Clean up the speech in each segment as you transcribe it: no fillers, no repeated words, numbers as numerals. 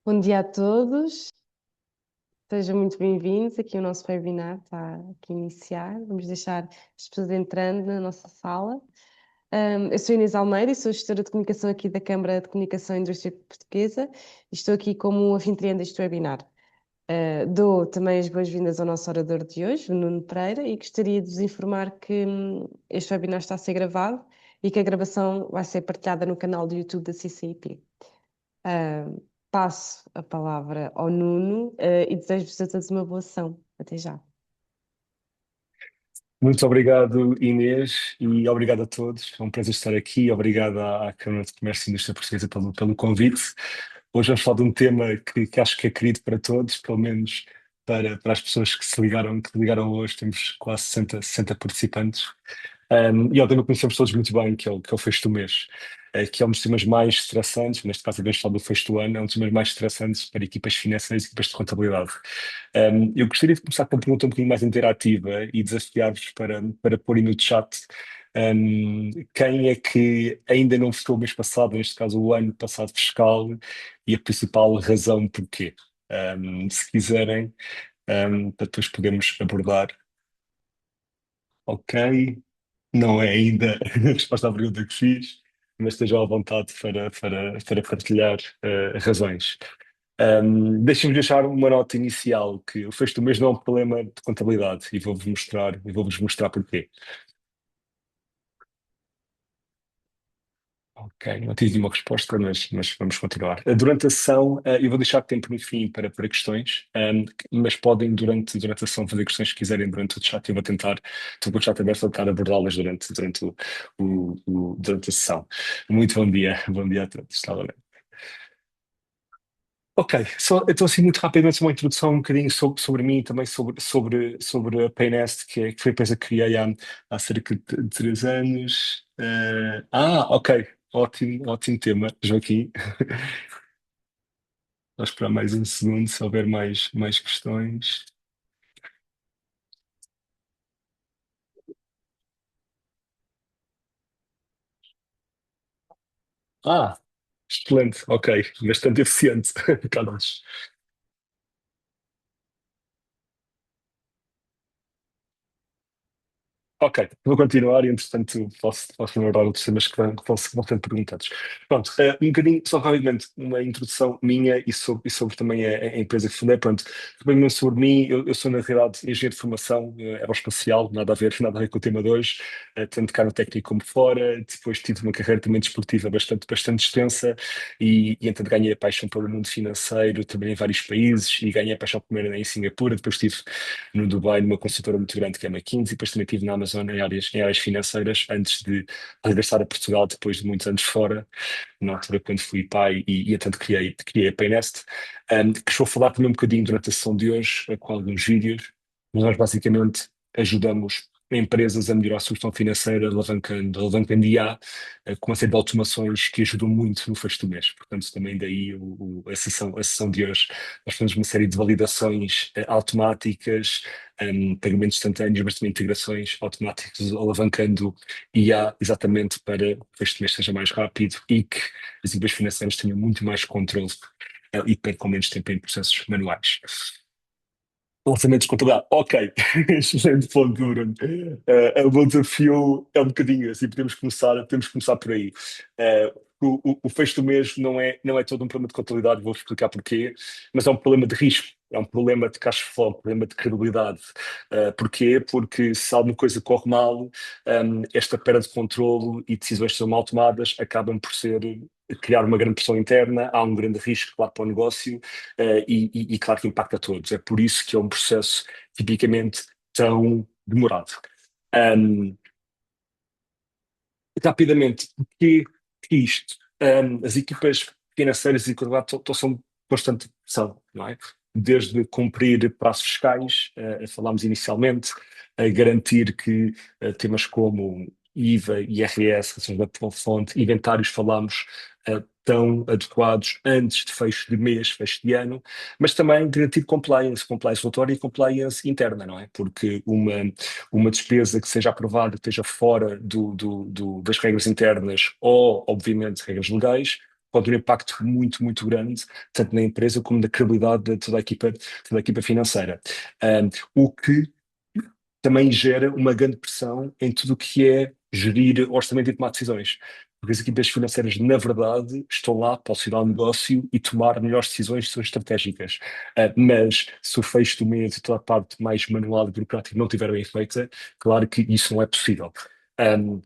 Bom dia a todos, sejam muito bem-vindos. Aqui o nosso webinar está aqui a iniciar. Vamos deixar as pessoas entrando na nossa sala. Eu sou Inês Almeida e sou gestora de comunicação aqui da Câmara de Comunicação e Indústria Portuguesa e estou aqui como anfitriã deste webinar. Dou também as boas-vindas ao nosso orador de hoje, o Nuno Pereira, e gostaria de vos informar que este webinar está a ser gravado e que a gravação vai ser partilhada no canal do YouTube da CCIP. Passo a palavra ao Nuno, e desejo-vos a todos uma boa sessão. Até já. Muito obrigado, Inês, e obrigado a todos. É um prazer estar aqui. Obrigado à Câmara de Comércio e Indústria Portuguesa pelo convite. Hoje vamos falar de um tema que acho que é querido para todos, pelo menos para as pessoas que se ligaram hoje. Temos quase 60 participantes. E é um tema que conhecemos todos muito bem, que é o fecho do mês, que é um dos temas mais estressantes, neste caso, vamos falar do fecho do ano, é um dos temas mais estressantes para equipas financeiras e equipas de contabilidade. Eu gostaria de começar com uma pergunta um bocadinho mais interativa e desafiar-vos para porem no chat quem é que ainda não fechou o mês passado, neste caso o ano passado fiscal, e a principal razão porquê. Se quiserem, para depois podermos abordar. Ok, não é ainda a resposta à pergunta que fiz, mas estejam à vontade para partilhar razões. Deixem-me deixar uma nota inicial que o fecho do mês não é um problema de contabilidade e vou-vos mostrar porquê. Ok, não tive nenhuma resposta, mas vamos continuar. Durante a sessão, eu vou deixar tempo no fim para questões, mas podem, durante a sessão, fazer questões que quiserem durante o chat. Eu vou tentar, estou com o chat aberto, vou tentar abordá-las durante a sessão. Muito bom dia a todos. Está bem? Ok, então assim muito rapidamente uma introdução um bocadinho sobre mim e também sobre a Paynest, que foi a empresa que criei há cerca de 3 anos. Ok, ótimo tema, Joaquim. Vou esperar mais um segundo se houver mais questões. Ah, excelente, ok, bastante eficiente, Carlos. Ok, vou continuar e, entretanto, posso lembrar outros temas que vão sendo perguntados. Pronto, um bocadinho, só rapidamente, uma introdução minha e sobre também a empresa que fundei. Pronto, também sobre mim, eu sou, na realidade, engenheiro de formação aeroespacial, nada a ver com o tema de hoje, tanto cá no técnico como fora. Depois tive uma carreira também desportiva bastante extensa entretanto, ganhei a paixão pelo mundo financeiro, trabalhei em vários países e ganhei a paixão primeiro em Singapura, depois estive no Dubai, numa consultora muito grande que é a McKinsey, depois também estive na Amazon em áreas financeiras, antes de regressar a Portugal depois de muitos anos fora, na altura quando fui pai entretanto criei a Paynest, que estou a falar também um bocadinho durante a sessão de hoje, com alguns vídeos, mas nós basicamente ajudamos empresas a melhorar a sua gestão financeira, alavancando IA, com uma série de automações que ajudam muito no fecho do mês. Portanto, também daí a sessão de hoje. Nós fazemos uma série de validações automáticas, pagamentos instantâneos, mas também integrações automáticas, alavancando IA exatamente para que este mês seja mais rápido e que as empresas financeiras tenham muito mais controle e percam menos tempo em processos manuais. Lançamentos de contabilidade, ok, excelente ponto, Bruno. O meu desafio é um bocadinho assim, podemos começar por aí. O fecho do mês não é todo um problema de contabilidade, vou explicar porquê, mas é um problema de risco, é um problema de cash flow, um problema de credibilidade. Porquê? Porque se alguma coisa corre mal, esta perda de controlo e decisões que são mal tomadas acabam por criar uma grande pressão interna, há um grande risco, claro, para o negócio, claro que impacta a todos. É por isso que é um processo tipicamente tão demorado. Um, Rapidamente, porque isto? As equipas financeiras e contabilidade são constante pressão, não é? Desde cumprir prazos fiscais, falámos inicialmente, a garantir que temas como IVA, IRS, rações da fonte, inventários, falámos, estão adequados antes de fecho de mês, fecho de ano, mas também garantir compliance relatória e compliance interna, não é? Porque uma despesa que seja aprovada, que esteja fora das regras internas ou, obviamente, regras legais, pode ter um impacto muito, muito grande, tanto na empresa como na credibilidade de toda a equipa financeira. O que também gera uma grande pressão em tudo o que é gerir orçamento e tomar decisões. Porque as equipas financeiras, na verdade, estão lá para auxiliar o negócio e tomar melhores decisões, decisões estratégicas. Mas se o fecho do mês e toda a parte mais manual e burocrática não estiver bem feita, claro que isso não é possível. Um,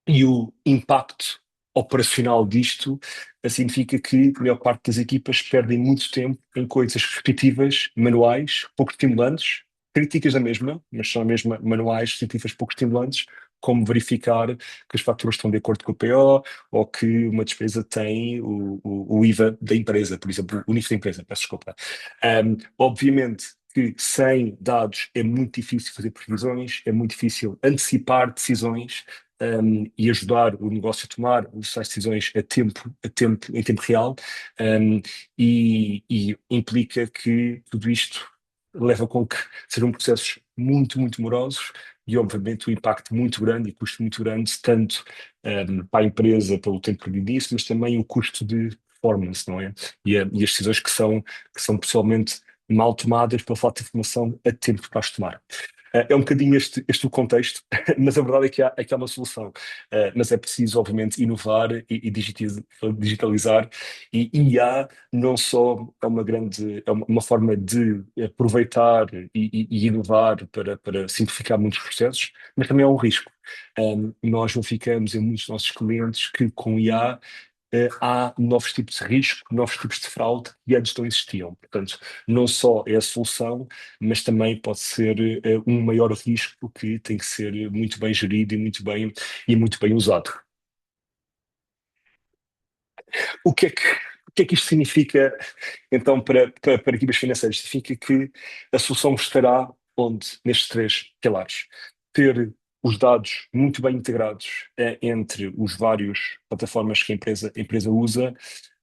e o impacto operacional disto significa que a maior parte das equipas perdem muito tempo em coisas repetitivas, manuais, pouco estimulantes, críticas da mesma, mas são a mesma manuais, repetitivas, pouco estimulantes, como verificar que as faturas estão de acordo com o PO ou que uma despesa tem o IVA da empresa, por exemplo, o NIF da empresa, peço desculpa. Obviamente que sem dados é muito difícil fazer previsões, é muito difícil antecipar decisões, e ajudar o negócio a tomar essas decisões em tempo real, e implica que tudo isto leva com que sejam processos muito, muito morosos e, obviamente, um impacto muito grande e custo muito grande, tanto para a empresa pelo tempo perdido nisso, mas também o custo de performance, não é? E as decisões que são pessoalmente mal tomadas pela falta de informação a tempo para as tomar. É um bocadinho este o contexto, mas a verdade é que há uma solução. Mas é preciso, obviamente, inovar e digitalizar. E IA não só é uma forma de aproveitar e inovar para simplificar muitos processos, mas também é um risco. Nós verificamos em muitos dos nossos clientes que com IA há novos tipos de risco, novos tipos de fraude que antes não existiam. Portanto, não só é a solução, mas também pode ser um maior risco que tem que ser muito bem gerido e muito bem usado. O que é que isto significa, então, para equipas financeiras? Significa que a solução estará onde? Nestes três pilares. Ter os dados muito bem integrados entre os vários plataformas que a empresa usa,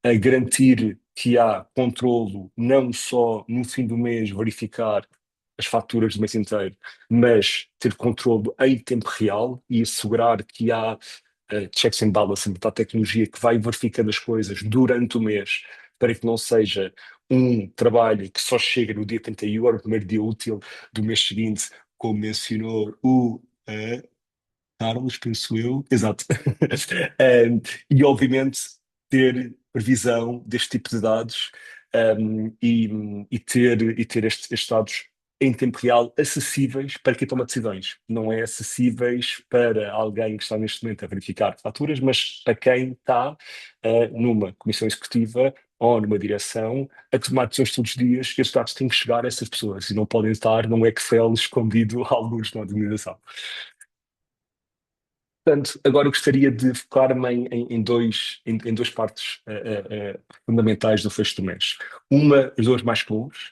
a garantir que há controlo, não só no fim do mês verificar as faturas do mês inteiro, mas ter controlo em tempo real e assegurar que há checks and balances da tecnologia que vai verificando as coisas durante o mês para que não seja um trabalho que só chega no dia 31, no primeiro dia útil do mês seguinte, como mencionou o Carlos, penso eu. Exato. E, obviamente, ter previsão deste tipo de dados, e ter estes dados em tempo real acessíveis para quem toma decisões. Não é acessíveis para alguém que está neste momento a verificar faturas, mas para quem está numa comissão executiva ou numa direção a tomar decisões todos os dias, estes dados têm que chegar a essas pessoas e não podem estar num Excel escondido a alguns na organização. Portanto, agora eu gostaria de focar-me em duas partes fundamentais do fecho do mês. As dores mais comuns,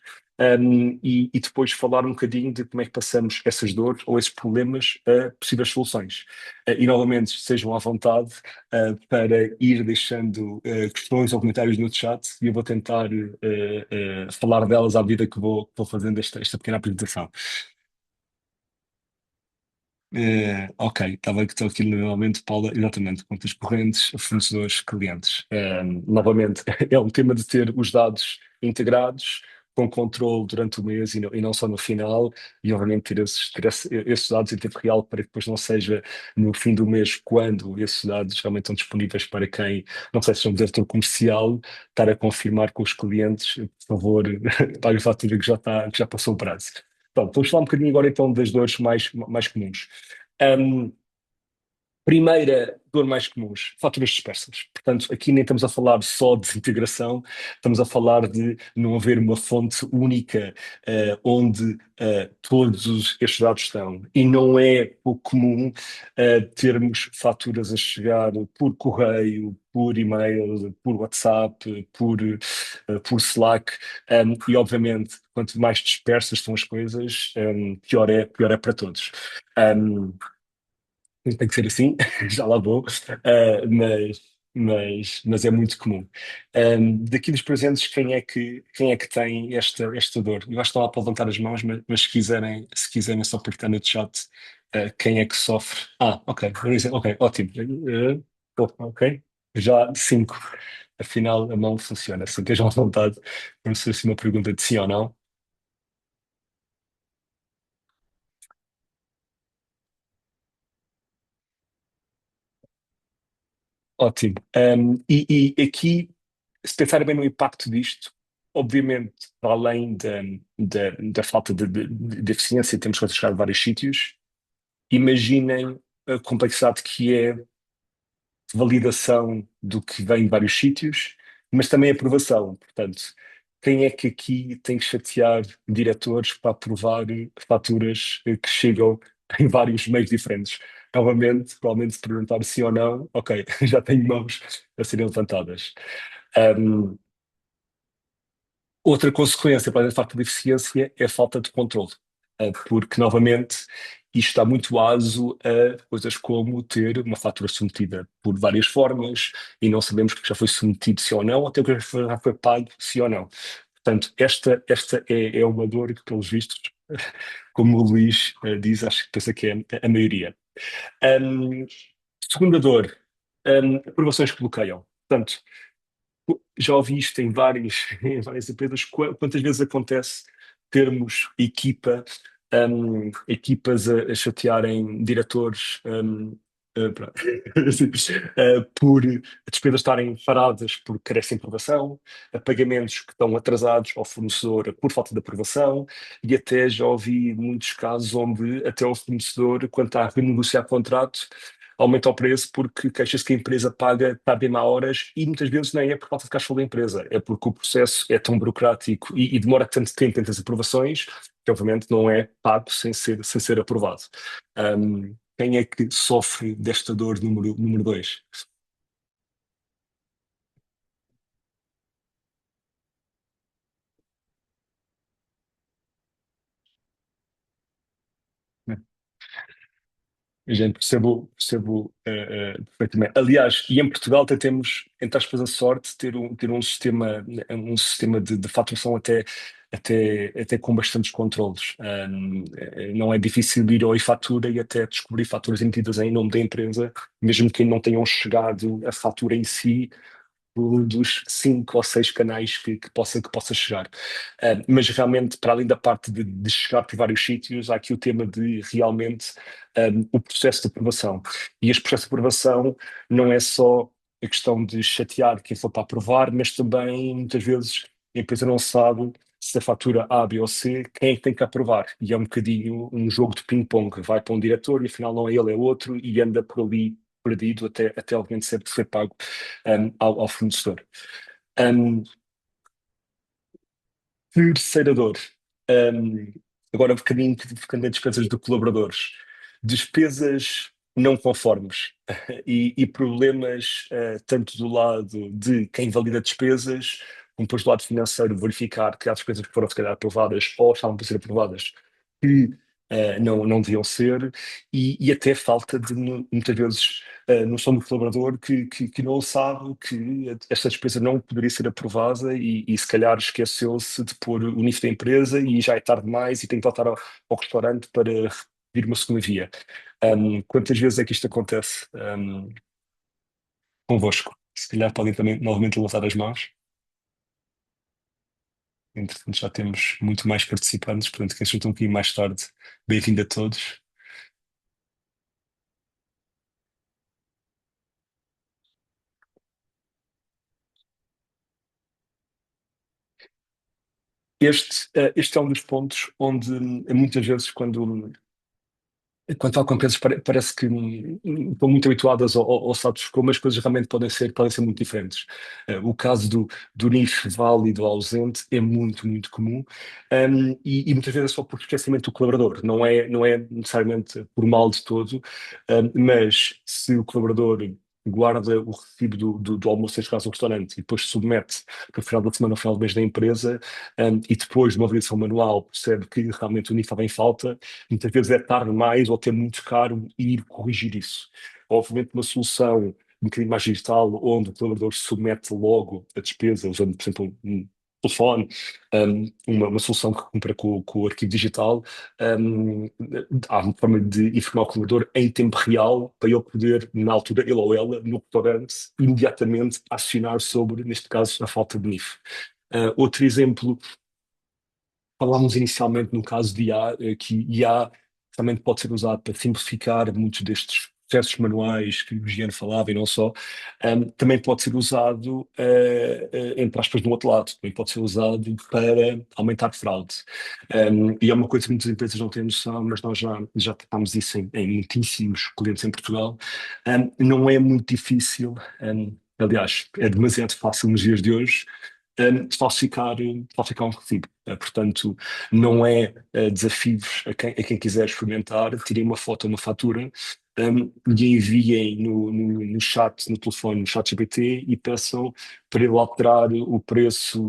e depois falar um bocadinho de como é que passamos essas dores ou esses problemas a possíveis soluções. E novamente, estejam à vontade para ir deixando questões ou comentários no chat e eu vou tentar falar delas à medida que vou fazendo esta pequena apresentação. Ok, estava que estou aqui novamente, Paula, exatamente, contas correntes, fornecedores, clientes. Novamente, é um tema de ter os dados integrados, com controle durante o mês e não só no final, e obviamente ter esses dados em tempo real para que depois não seja no fim do mês, quando esses dados realmente estão disponíveis para quem, não sei se é um diretor comercial, estar a confirmar com os clientes, por favor, pague a fatura que já passou o prazo. Pronto, vamos falar um bocadinho agora então das dores mais comuns. Um, Primeira dor mais comuns, faturas dispersas. Portanto, aqui nem estamos a falar só de integração, estamos a falar de não haver uma fonte única onde todos estes dados estão. E não é pouco comum termos faturas a chegar por correio, por e-mail, por WhatsApp, por Slack, e obviamente, quanto mais dispersas são as coisas, pior é para todos. Um, Tem que ser assim, já lá vou, mas é muito comum. Daqui dos presentes, quem é que tem esta dor? Eu acho que estão lá para levantar as mãos, mas se quiserem só apertar no chat, quem é que sofre? Ok, ok, ótimo. Ok, Já cinco. Afinal, a mão funciona. Se estejam à vontade, vamos fazer assim uma pergunta de sim ou não. Ótimo. E aqui, se pensar bem no impacto disto, obviamente, para além da falta de eficiência, temos que chegar a vários sítios. Imaginem a complexidade que é validação do que vem de vários sítios, mas também aprovação. Portanto, quem é que aqui tem que chatear diretores para aprovar faturas que chegam em vários meios diferentes? Novamente, provavelmente se perguntar sim ou não, ok, já tenho mãos a serem levantadas. Um, Outra consequência para a falta de eficiência é a falta de controle, porque, novamente, isto está muito aso a coisas como ter uma fatura submetida por várias formas e não sabemos que já foi submetido sim ou não, até o que já foi pago sim ou não. Portanto, esta é uma dor que, pelos vistos, como o Luís diz, acho que pensa que é a maioria. Um, Segunda dor, aprovações que bloqueiam. Portanto, já ouvi isto em em várias empresas. Quantas vezes acontece termos equipas a chatearem diretores, pronto, assim, por despesas estarem paradas por carecem de aprovação, a pagamentos que estão atrasados ao fornecedor por falta de aprovação, e até já ouvi muitos casos onde até o fornecedor, quando está a renegociar contrato, aumenta o preço porque queixa-se que a empresa paga tarde em horas e muitas vezes nem é por falta de caixa flow da empresa, é porque o processo é tão burocrático e demora tanto tempo, tantas aprovações, que obviamente não é pago sem ser aprovado. Quem é que sofre desta dor número dois? Gente, percebo perfeitamente. Aliás, e em Portugal até temos, entre aspas, a sorte de ter um sistema de faturação até com bastantes controlos. Não é difícil ir ao e-fatura e até descobrir faturas emitidas em nome da empresa, mesmo que não tenham chegado a fatura em si dos cinco ou seis canais que possa chegar. Mas realmente, para além da parte de chegar por vários sítios, há aqui o tema de realmente o processo de aprovação. E este processo de aprovação não é só a questão de chatear quem for para aprovar, mas também, muitas vezes, a empresa não sabe se a fatura A, B ou C, quem é que tem que aprovar. E é um bocadinho um jogo de ping-pong. Vai para um diretor e afinal não é ele, é outro, e anda por ali perdido até alguém ser pago ao fornecedor. Um, Terceira dor. Um, Agora, um bocadinho ficando em despesas de colaboradores. Despesas não conformes e problemas tanto do lado de quem valida despesas, como depois do lado financeiro, verificar que há despesas que foram se calhar aprovadas ou estavam para ser aprovadas que não deviam ser, e até falta de, muitas vezes, noção do colaborador que não sabe que esta despesa não poderia ser aprovada e se calhar esqueceu-se de pôr o NIF da empresa e já é tarde demais e tem que voltar ao restaurante para pedir uma segunda via. Quantas vezes é que isto acontece, convosco? Se calhar podem também novamente levantar as mãos. Entretanto, já temos muito mais participantes, portanto, quem se junta um bocadinho mais tarde, bem-vindo a todos. Este é um dos pontos onde muitas vezes quando falo com empresas parece que estão muito habituadas ao status quo, mas as coisas realmente podem ser muito diferentes. O caso do NIF válido ou ausente é muito, muito comum, e muitas vezes é só por esquecimento do colaborador, não é necessariamente por mal de todo, mas se o colaborador guarda o recibo do almoço, neste caso do restaurante, e depois submete para o final da semana, ao final do mês da empresa, e depois de uma avaliação manual percebe que realmente o NIF estava em falta, muitas vezes é tarde demais ou até muito caro ir corrigir isso. Obviamente, uma solução um bocadinho mais digital, onde o colaborador submete logo a despesa, usando, por exemplo, telefone, uma solução que cumpra com o arquivo digital, um, há uma forma de informar o consumidor em tempo real para ele poder, na altura, ele ou ela, no restaurante, imediatamente acionar sobre, neste caso, a falta de NIF. Outro exemplo. Falámos inicialmente no caso de IA, que IA também pode ser usado para simplificar muitos destes processos manuais que o Giano falava e não só. Também pode ser usado, entre aspas, do outro lado, também pode ser usado para aumentar fraude. E é uma coisa que muitas empresas não têm noção, mas nós já tratámos isso em muitíssimos clientes em Portugal. Não é muito difícil, aliás, é demasiado fácil nos dias de hoje falsificar um recibo. Portanto, não é desafios a quem quiser experimentar, tirem uma foto, uma fatura, e enviem no chat, no telefone, no chat GPT e peçam para ele alterar o preço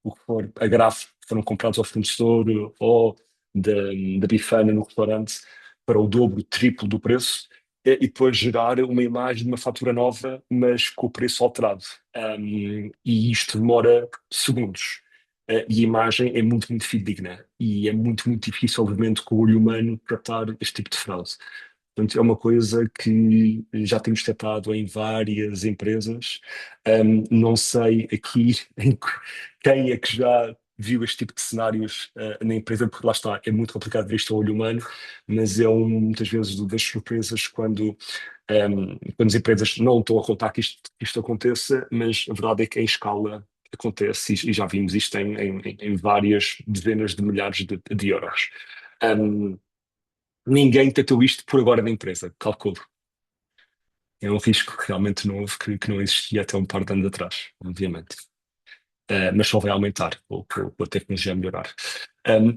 o que for, a grafos que foram comprados ao fornecedor ou da, da bifana no restaurante para o dobro, o triplo do preço. E depois gerar uma imagem de uma fatura nova, mas com o preço alterado. E isto demora segundos. E a imagem é muito, muito fidedigna. E é muito, muito difícil, obviamente, com o olho humano, tratar este tipo de fraude. Portanto, é uma coisa que já temos tentado em várias empresas. Não sei aqui quem é que já viu este tipo de cenários na empresa, porque lá está, é muito complicado ver isto ao olho humano, mas muitas vezes das surpresas quando as empresas não estão a contar que isto aconteça, mas a verdade é que em escala acontece e já vimos isto em várias dezenas de milhares de euros. Um, Ninguém tentou isto por agora na empresa, calculo. É um risco realmente novo que não existia até um par de anos atrás, obviamente. Mas só vai aumentar com a tecnologia a melhorar.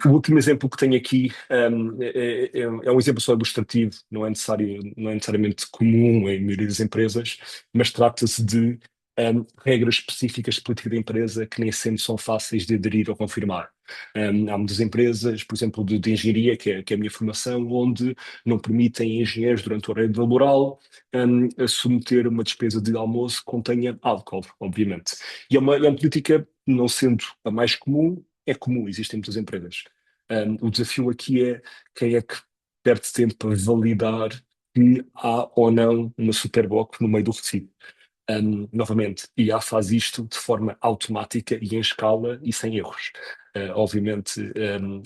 O último exemplo que tenho aqui é um exemplo só ilustrativo, não é necessariamente comum em maioria das empresas, mas trata-se de regras específicas de política da empresa que nem sempre são fáceis de aderir ou confirmar. Há muitas empresas, por exemplo, de engenharia, que é a minha formação, onde não permitem engenheiros durante o horário laboral a submeter uma despesa de almoço que contenha álcool, obviamente. E é uma política, não sendo a mais comum, é comum, existem muitas empresas. O desafio aqui é quem é que perde tempo a validar que há ou não uma Superboc no meio do recibo. Novamente, IA faz isto de forma automática e em escala e sem erros. Obviamente,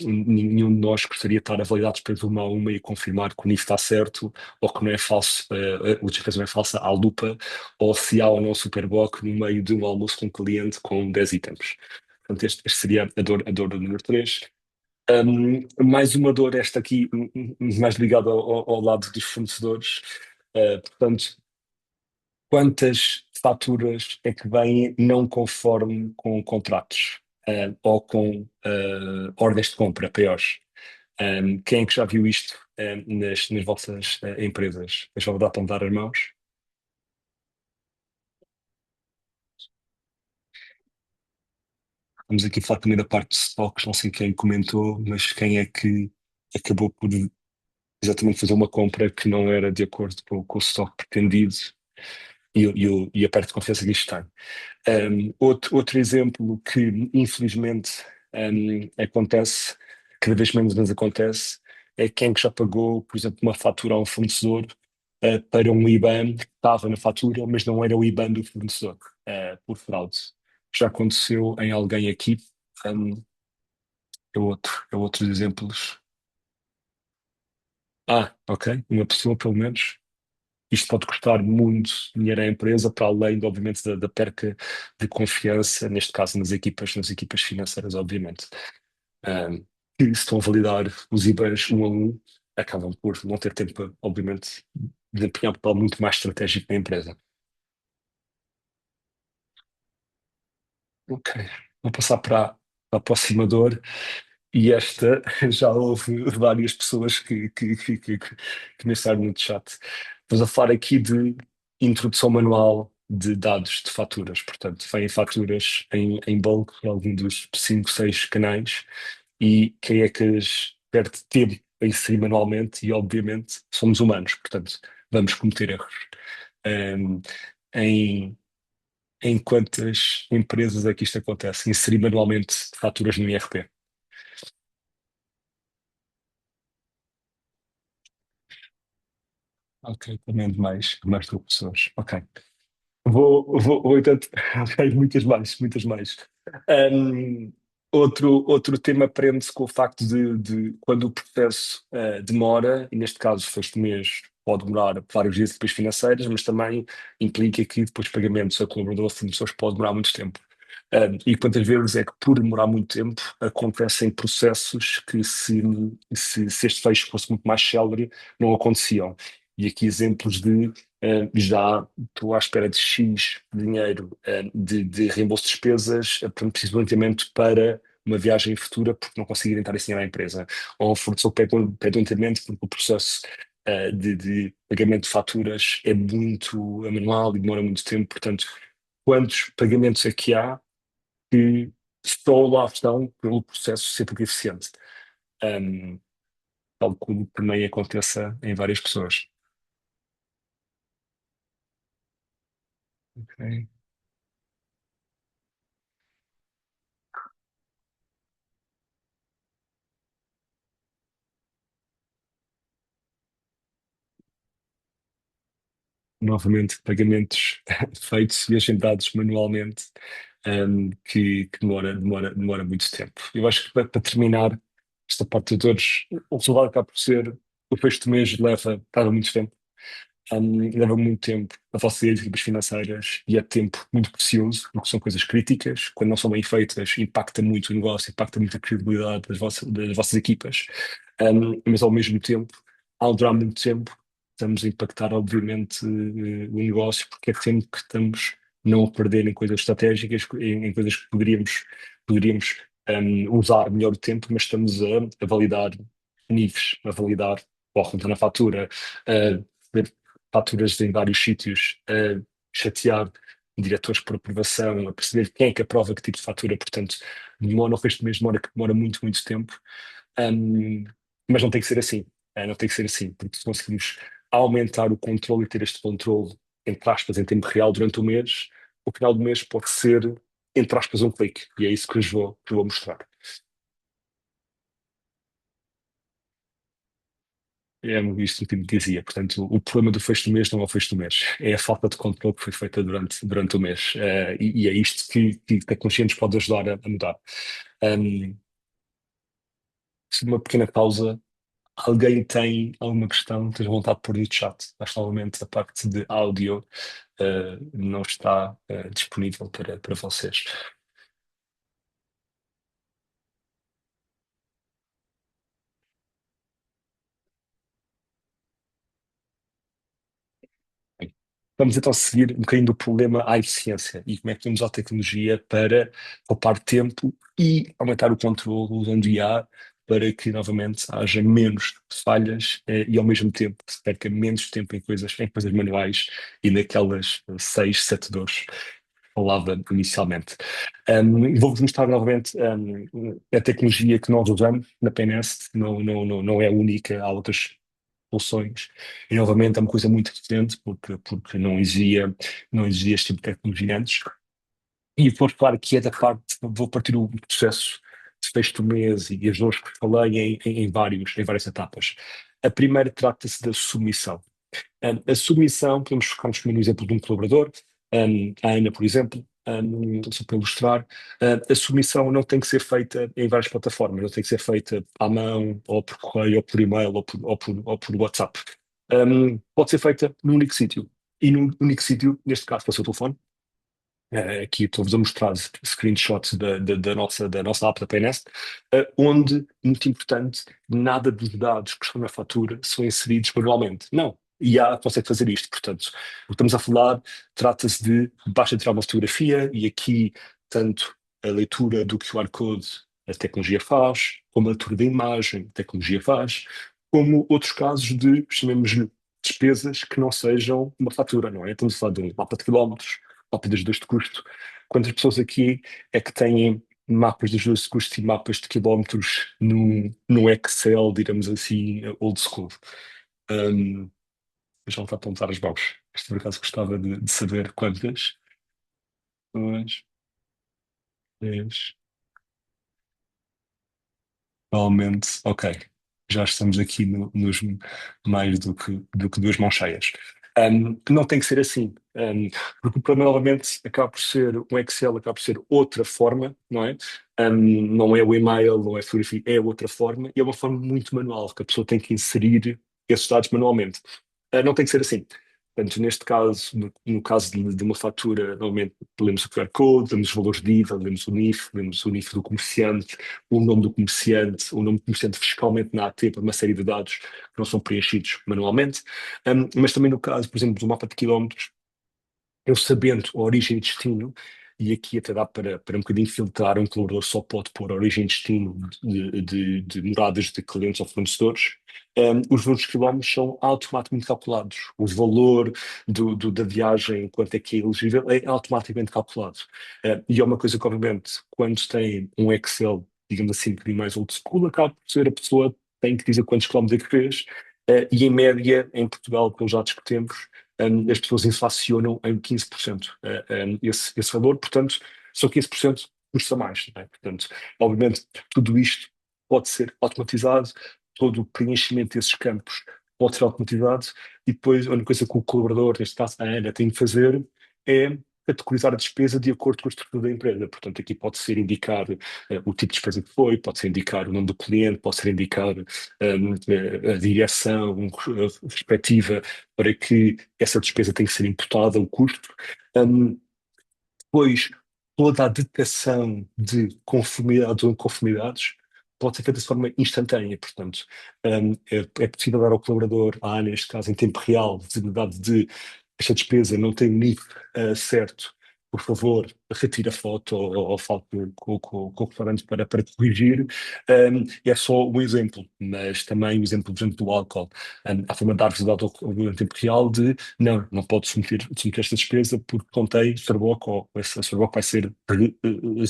nenhum de nós gostaria de estar a validar despesas uma a uma e confirmar que o NIF está certo ou que não é falso, a despesa não é falsa à lupa, ou se há ou não Superboc no meio de um almoço com um cliente com 10 itens. Portanto, este seria a dor número 3. Mais uma dor, esta aqui, mais ligada ao lado dos fornecedores. Portanto, quantas faturas é que vêm não conforme com contratos, ou com ordens de compra, POs? Quem é que já viu isto, nas vossas empresas? Já vou dar para me dar as mãos? Vamos aqui falar também da parte de stocks, não sei quem comentou, mas quem é que acabou por exatamente fazer uma compra que não era de acordo com o stock pretendido e a parte de confiança que isto tem. Outro exemplo que, infelizmente, acontece, cada vez menos acontece, é quem que já pagou, por exemplo, uma fatura a um fornecedor para um IBAN que estava na fatura, mas não era o IBAN do fornecedor, por fraude. Já aconteceu em alguém aqui, um, é outros exemplos. Ok, uma pessoa pelo menos. Isto pode custar muito dinheiro à empresa, para além, obviamente, da perca de confiança, neste caso nas equipas financeiras, obviamente. Um, que se estão a validar os IBANs um a um, acabam por não ter tempo, obviamente, de desempenhar um papel muito mais estratégico na empresa. Ok, vou passar para a próxima dor. E esta já houve várias pessoas que mencionaram no chat. Estamos a falar aqui de introdução manual de dados de faturas. Portanto, vêm faturas em bulk em algum dos 5, 6 canais e quem é que as perde tempo a inserir manualmente e, obviamente, somos humanos. Portanto, vamos cometer erros. Um, em em quantas empresas é que isto acontece? Inserir manualmente faturas no IRP. Ok, também de mais de pessoas. Ok. Vou então. Ok, muitas mais, muitas mais. Um, outro tema prende-se com o facto de quando o processo demora, e neste caso, se este mês pode demorar vários dias depois financeiras, mas também implica que depois pagamentos a colaborador ou fornecedores pode demorar muito tempo. E quantas vezes é que, por demorar muito tempo, acontecem processos que, se este fecho fosse muito mais célere, não aconteciam. E aqui exemplos de já estou à espera de X dinheiro de reembolso de despesas, portanto, preciso de um adiantamento para uma viagem futura porque não consigo adiantar esse dinheiro à empresa. Ou o fornecedor pede um adiantamento porque o processo de pagamento de faturas é muito manual e demora muito tempo. Portanto, quantos pagamentos é que há que só lá estão pelo processo ser pouco eficiente? Um, Tal como também aconteça em várias pessoas. Ok. Novamente, pagamentos feitos e agendados manualmente, que demora muito tempo. Eu acho que para terminar esta parte de todos, o resultado acaba por ser o fecho de mês leva muito tempo. Leva muito tempo a vocês, equipas financeiras, e é tempo muito precioso, porque são coisas críticas. Quando não são bem feitas, impacta muito o negócio, impacta muito a credibilidade das vossas equipas. Mas ao mesmo tempo, ao durar muito tempo, estamos a impactar, obviamente, o negócio, porque é tempo que estamos não a perder em coisas estratégicas, em coisas que poderíamos usar melhor o tempo, mas estamos a validar níveis, a validar o arroz na fatura, ver faturas em vários sítios, a chatear diretores por aprovação, a perceber quem é que aprova que tipo de fatura, portanto, demora, no resto do mês demora muito, muito tempo. Um, mas não tem que ser assim. Não tem que ser assim, porque se conseguimos aumentar o controle e ter este controle, entre aspas, em tempo real durante o mês, o final do mês pode ser, entre aspas, um clique. E é isso que eu vou mostrar. É isto que eu dizia. Portanto, o problema do fecho do mês não é o fecho do mês, é a falta de controle que foi feita durante o mês. E é isto que a consciência nos pode ajudar a mudar. Um, uma pequena pausa. Alguém tem alguma questão? Tens vontade de pôr no chat? Acho que novamente a parte de áudio não está disponível para vocês. Bem, vamos então seguir um bocadinho do problema à eficiência e como é que podemos usar a tecnologia para poupar tempo e aumentar o controle usando IA para que novamente haja menos falhas e ao mesmo tempo se perca menos tempo em coisas manuais e naquelas 6, 7 dores que falava inicialmente. Vou-vos mostrar novamente a tecnologia que nós usamos na PNS, não é única, há outras soluções. E novamente é uma coisa muito recente, porque não existia este tipo de tecnologia antes. E vou falar que é da parte, vou partir o processo de fecho do mês e as dores que falei em várias etapas. A primeira trata-se da submissão. A submissão, podemos focar-nos no exemplo de um colaborador, a Ana, por exemplo, só para ilustrar, a submissão não tem que ser feita em várias plataformas, não tem que ser feita à mão, ou por correio, ou por e-mail, ou por WhatsApp. Pode ser feita num único sítio. E num único sítio, neste caso, para o seu telefone. Aqui estou-vos a mostrar screenshots da nossa app da PNS, onde, muito importante, nada dos dados que estão na fatura são inseridos manualmente. Não. E a consegue fazer isto. Portanto, o que estamos a falar trata-se de basta tirar uma fotografia e aqui, tanto a leitura do QR Code a tecnologia faz, como a leitura da imagem a tecnologia faz, como outros casos de, chamemos-lhe, despesas que não sejam uma fatura, não é? Estamos a falar de um mapa de quilómetros, mapa das dores de custo. Quantas pessoas aqui é que têm mapas das dores de custo e mapas de quilómetros no Excel, digamos assim, old school? Um, já não está a apontar as mãos. Este, por acaso, gostava de saber quantas. 2, 3. Provavelmente, ok. Já estamos aqui nos mais do que duas mãos cheias. Não tem que ser assim. Porque o problema, novamente, acaba por ser um Excel, acaba por ser outra forma, não é? Não é o e-mail, não é a fotografia, é outra forma, e é uma forma muito manual, que a pessoa tem que inserir esses dados manualmente. Não tem que ser assim. Portanto, neste caso, no caso de uma fatura, normalmente lemos o QR Code, lemos os valores de IVA, lemos o NIF do comerciante, o nome do comerciante, o nome do comerciante fiscalmente na AT para uma série de dados que não são preenchidos manualmente. Mas também no caso, por exemplo, do mapa de quilómetros, eu sabendo a origem e destino, e aqui até dá para um bocadinho filtrar, um colaborador só pode pôr a origem e destino de moradas de clientes ou fornecedores. Os valores de quilómetros são automaticamente calculados. O valor da viagem, quanto é que é elegível, é automaticamente calculado. E é uma coisa que, obviamente, quando tem um Excel, digamos assim, um bocadinho mais old school, acaba por ser a pessoa tem que dizer quantos quilómetros é que fez. E em média, em Portugal, pelos dados que temos, as pessoas inflacionam em 15% esse valor, portanto, só 15% custa mais, não é? Portanto, obviamente, tudo isto pode ser automatizado, todo o preenchimento desses campos pode ser automatizado, e depois a única coisa que o colaborador, neste caso a Ana, tem que fazer é categorizar a despesa de acordo com a estrutura da empresa. Portanto, aqui pode ser indicar o tipo de despesa que foi, pode ser indicar o nome do cliente, pode ser indicar a direção respectiva para que essa despesa tenha que ser imputada, o custo. Um, Depois, toda a detecção de conformidades ou inconformidades pode ser feita de forma instantânea. Portanto, é possível dar ao colaborador, à ANA, neste caso, em tempo real, visibilidade de esta despesa não tem o NIF certo. Por favor, retire a foto ou fale com o restaurante para corrigir. É só um exemplo, mas também o exemplo, por exemplo, do álcool. Há forma de dar visibilidade ao tempo real de não pode submeter esta despesa porque contém Starbucks ou essa Starbucks vai ser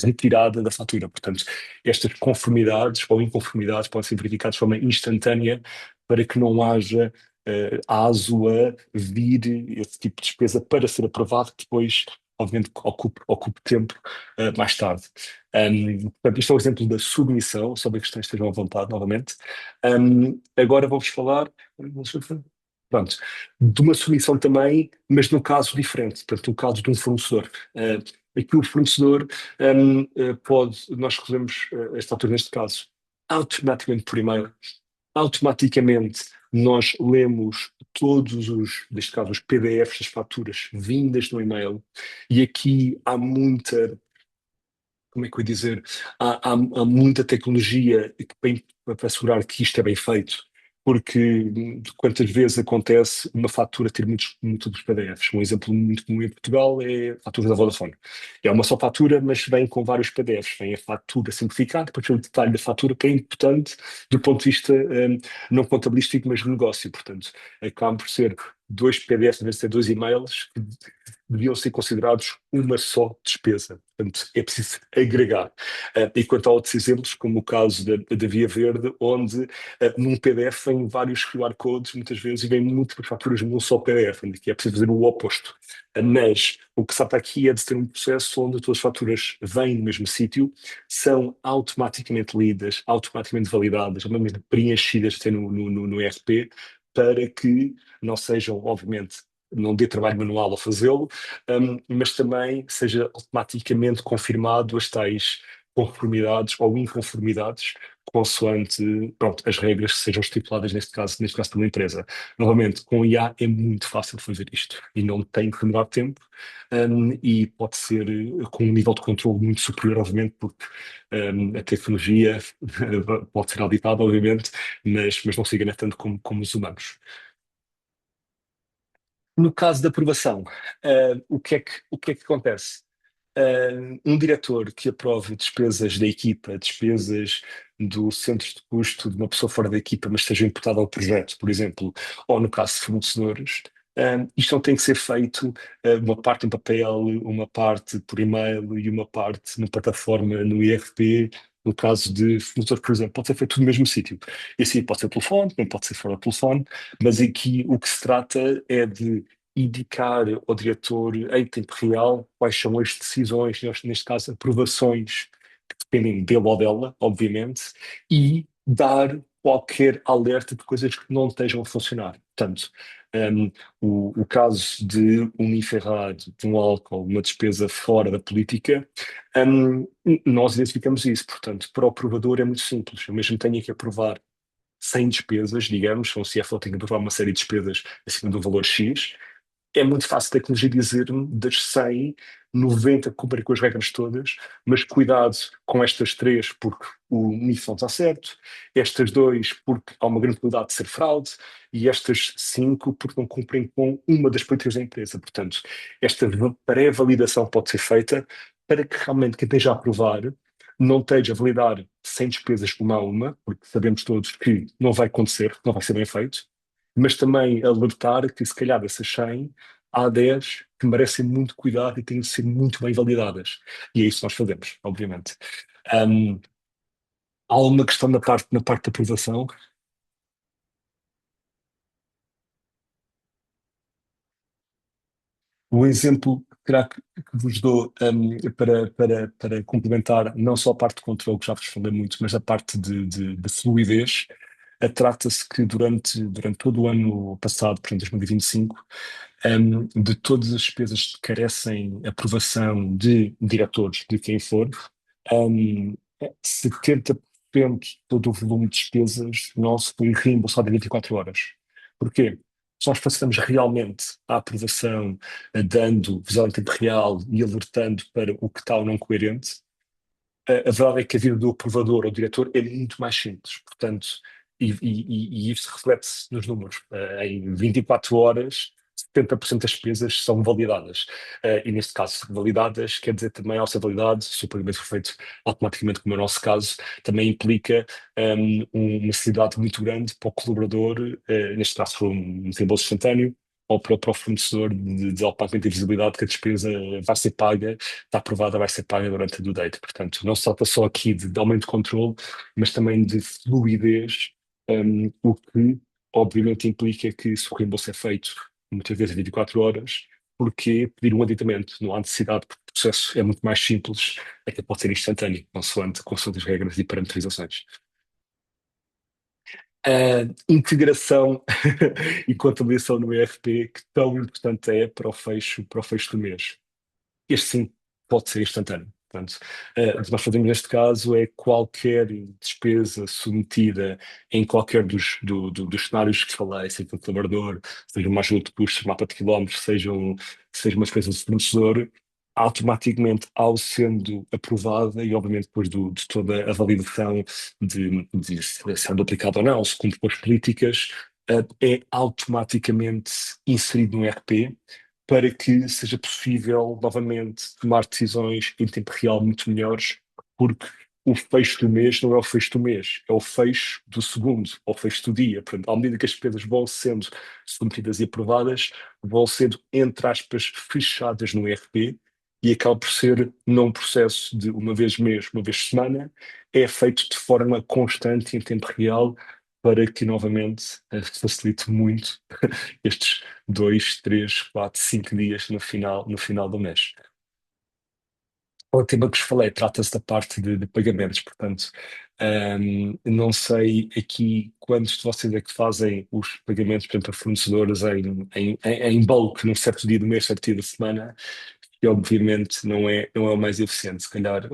retirada da fatura. Portanto, estas conformidades ou inconformidades podem ser verificadas de forma instantânea para que não haja aso a vir esse tipo de despesa para ser aprovado, que depois, obviamente, ocupe tempo mais tarde. Portanto, isto é o exemplo da submissão, só bem que estejam à vontade novamente. Agora vou-vos falar. Pronto, de uma submissão também, mas num caso diferente, portanto, no caso de um fornecedor. Aqui o fornecedor nós recebemos esta altura, neste caso, automaticamente por e-mail, automaticamente nós lemos todos neste caso, os PDFs das faturas vindas no e-mail, e aqui há muita, como é que eu ia dizer, há muita tecnologia para assegurar que isto é bem feito, porque quantas vezes acontece uma fatura ter muitos PDFs. Um exemplo muito comum em Portugal é a fatura da Vodafone. É uma só fatura, mas vem com vários PDFs. Vem a fatura simplificada, depois vem o detalhe da fatura, que é importante do ponto de vista não contabilístico, mas de negócio. Portanto, acabam por ser dois PDFs, em vez de ser dois e-mails, deviam ser considerados uma só despesa. Portanto, é preciso agregar. E quanto a outros exemplos, como o caso da Via Verde, onde num PDF vêm vários QR codes, muitas vezes, e vêm múltiplas faturas num só PDF, onde é preciso fazer o oposto. Mas o que se trata aqui é de ter um processo onde todas as faturas vêm no mesmo sítio, são automaticamente lidas, automaticamente validadas, automaticamente preenchidas até no ERP, para que não sejam, obviamente, não dê trabalho manual ao fazê-lo, mas também seja automaticamente confirmado as tais conformidades ou inconformidades, consoante, pronto, as regras que sejam estipuladas neste caso pela empresa. Novamente, com IA é muito fácil fazer isto e não tem que demorar tempo, e pode ser com um nível de controle muito superior, obviamente, porque a tecnologia pode ser auditada, obviamente, mas não se engana tanto como os humanos. No caso da aprovação, o que é que acontece? Um diretor que aprove despesas da equipa, despesas do centro de custo de uma pessoa fora da equipa, mas esteja imputada ao projeto, por exemplo, ou no caso de fornecedores, isto não tem que ser feito uma parte em papel, uma parte por e-mail e uma parte na plataforma, no IRP. No caso de fornecedores, por exemplo, pode ser feito tudo no mesmo sítio. Esse aí pode ser telefone, também pode ser fora do telefone, mas aqui o que se trata é de indicar ao diretor em tempo real quais são as decisões, neste caso, aprovações que dependem dele ou dela, obviamente, e dar qualquer alerta de coisas que não estejam a funcionar. Portanto, um, o caso de um enferrado, de um álcool, uma despesa fora da política, um, nós identificamos isso. Portanto, para o provador é muito simples. Eu mesmo tenho que aprovar sem despesas, digamos, um CFO tem que aprovar uma série de despesas acima do valor X, é muito fácil a tecnologia dizer-me das 100, 90 cumprir com as regras todas, mas cuidado com estas três porque o NIF não está certo, estas dois porque há uma grande probabilidade de ser fraude e estas cinco porque não cumprem com uma das políticas da empresa. Portanto, esta pré-validação pode ser feita para que realmente quem esteja a aprovar não esteja a validar sem despesas uma a uma, porque sabemos todos que não vai acontecer, não vai ser bem feito, mas também alertar que se calhar dessas 100 há 10 que merecem muito cuidado e têm de ser muito bem validadas. E é isso que nós fazemos, obviamente. Um, há uma questão na parte da aprovação. O exemplo que vos dou para complementar não só a parte de controle, que já vos falei muito, mas a parte de fluidez, trata-se que durante todo o ano passado, portanto 2025, de todas as despesas que carecem aprovação de diretores, de quem for, um, 70% de todo o volume de despesas nosso foi reembolsado em 24 horas. Porquê? Se nós passamos realmente a aprovação, dando visão em tempo real e alertando para o que está ou não coerente, a verdade é que a vida do aprovador ou diretor é muito mais simples. Portanto, e isso reflete-se nos números. Em 24 horas, 70% das despesas são validadas. E neste caso, validadas quer dizer também, ao ser validado, se o pagamento for feito automaticamente, como é o nosso caso, também implica uma facilidade muito grande para o colaborador, neste caso, se for um reembolso instantâneo, ou para o fornecedor de automaticamente visibilidade que a despesa vai ser paga, está aprovada, vai ser paga durante a due date. Portanto, não se trata só aqui de aumento de controle, mas também de fluidez, o que obviamente implica que se o reembolso é feito muitas vezes em 24 horas, porque pedir um aditamento não há necessidade, porque o processo é muito mais simples, até pode ser instantâneo, consoante as regras e parametrizações. A integração e contabilização no ERP, que tão importante é para o fecho do mês. Este sim pode ser instantâneo. Portanto, o que nós fazemos neste caso é qualquer despesa submetida em qualquer dos cenários que falei, seja um colaborador, seja uma ajuda de custos, mapa de quilómetros, seja uma despesa de fornecedor, automaticamente, ao sendo aprovada, e obviamente depois de toda a validação de se sendo aplicado ou não, se cumpre com as políticas, é automaticamente inserido no ERP para que seja possível novamente tomar decisões em tempo real muito melhores, porque o fecho do mês não é o fecho do mês, é o fecho do segundo, é o fecho do dia. Portanto, à medida que as despesas vão sendo submetidas e aprovadas, vão sendo, entre aspas, fechadas no ERP e acaba por ser não um processo de uma vez mês, uma vez semana, é feito de forma constante e em tempo real para que novamente facilite muito estes 2, 3, 4, 5 dias no final do mês. O tema que vos falei trata-se da parte de pagamentos, portanto, não sei aqui quantos de vocês é que fazem os pagamentos, por exemplo, a fornecedores em bulk, num certo dia do mês, certo dia da semana, e obviamente não é o mais eficiente. Se calhar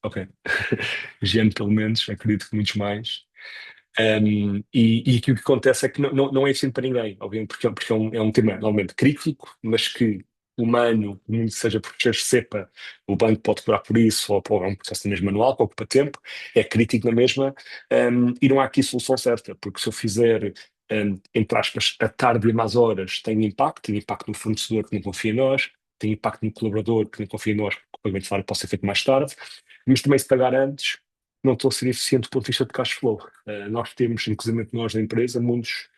ok. GM, pelo menos, acredito que muitos mais. E aqui o que acontece é que não é eficiente para ninguém, obviamente, porque é um tema normalmente crítico, mas que humano, seja por ser cepa, o banco pode cobrar por isso, ou por um processo mesmo manual, que ocupa tempo, é crítico na mesma, e não há aqui solução certa, porque se eu fizer, entre aspas, a tarde e mais horas, tem impacto no fornecedor que não confia em nós, tem impacto no colaborador que não confia em nós, porque o pagamento de salário pode ser feito mais tarde, mas também se pagar antes, não estou a ser eficiente do ponto de vista de cash flow. Nós temos, inclusive nós da empresa, muitos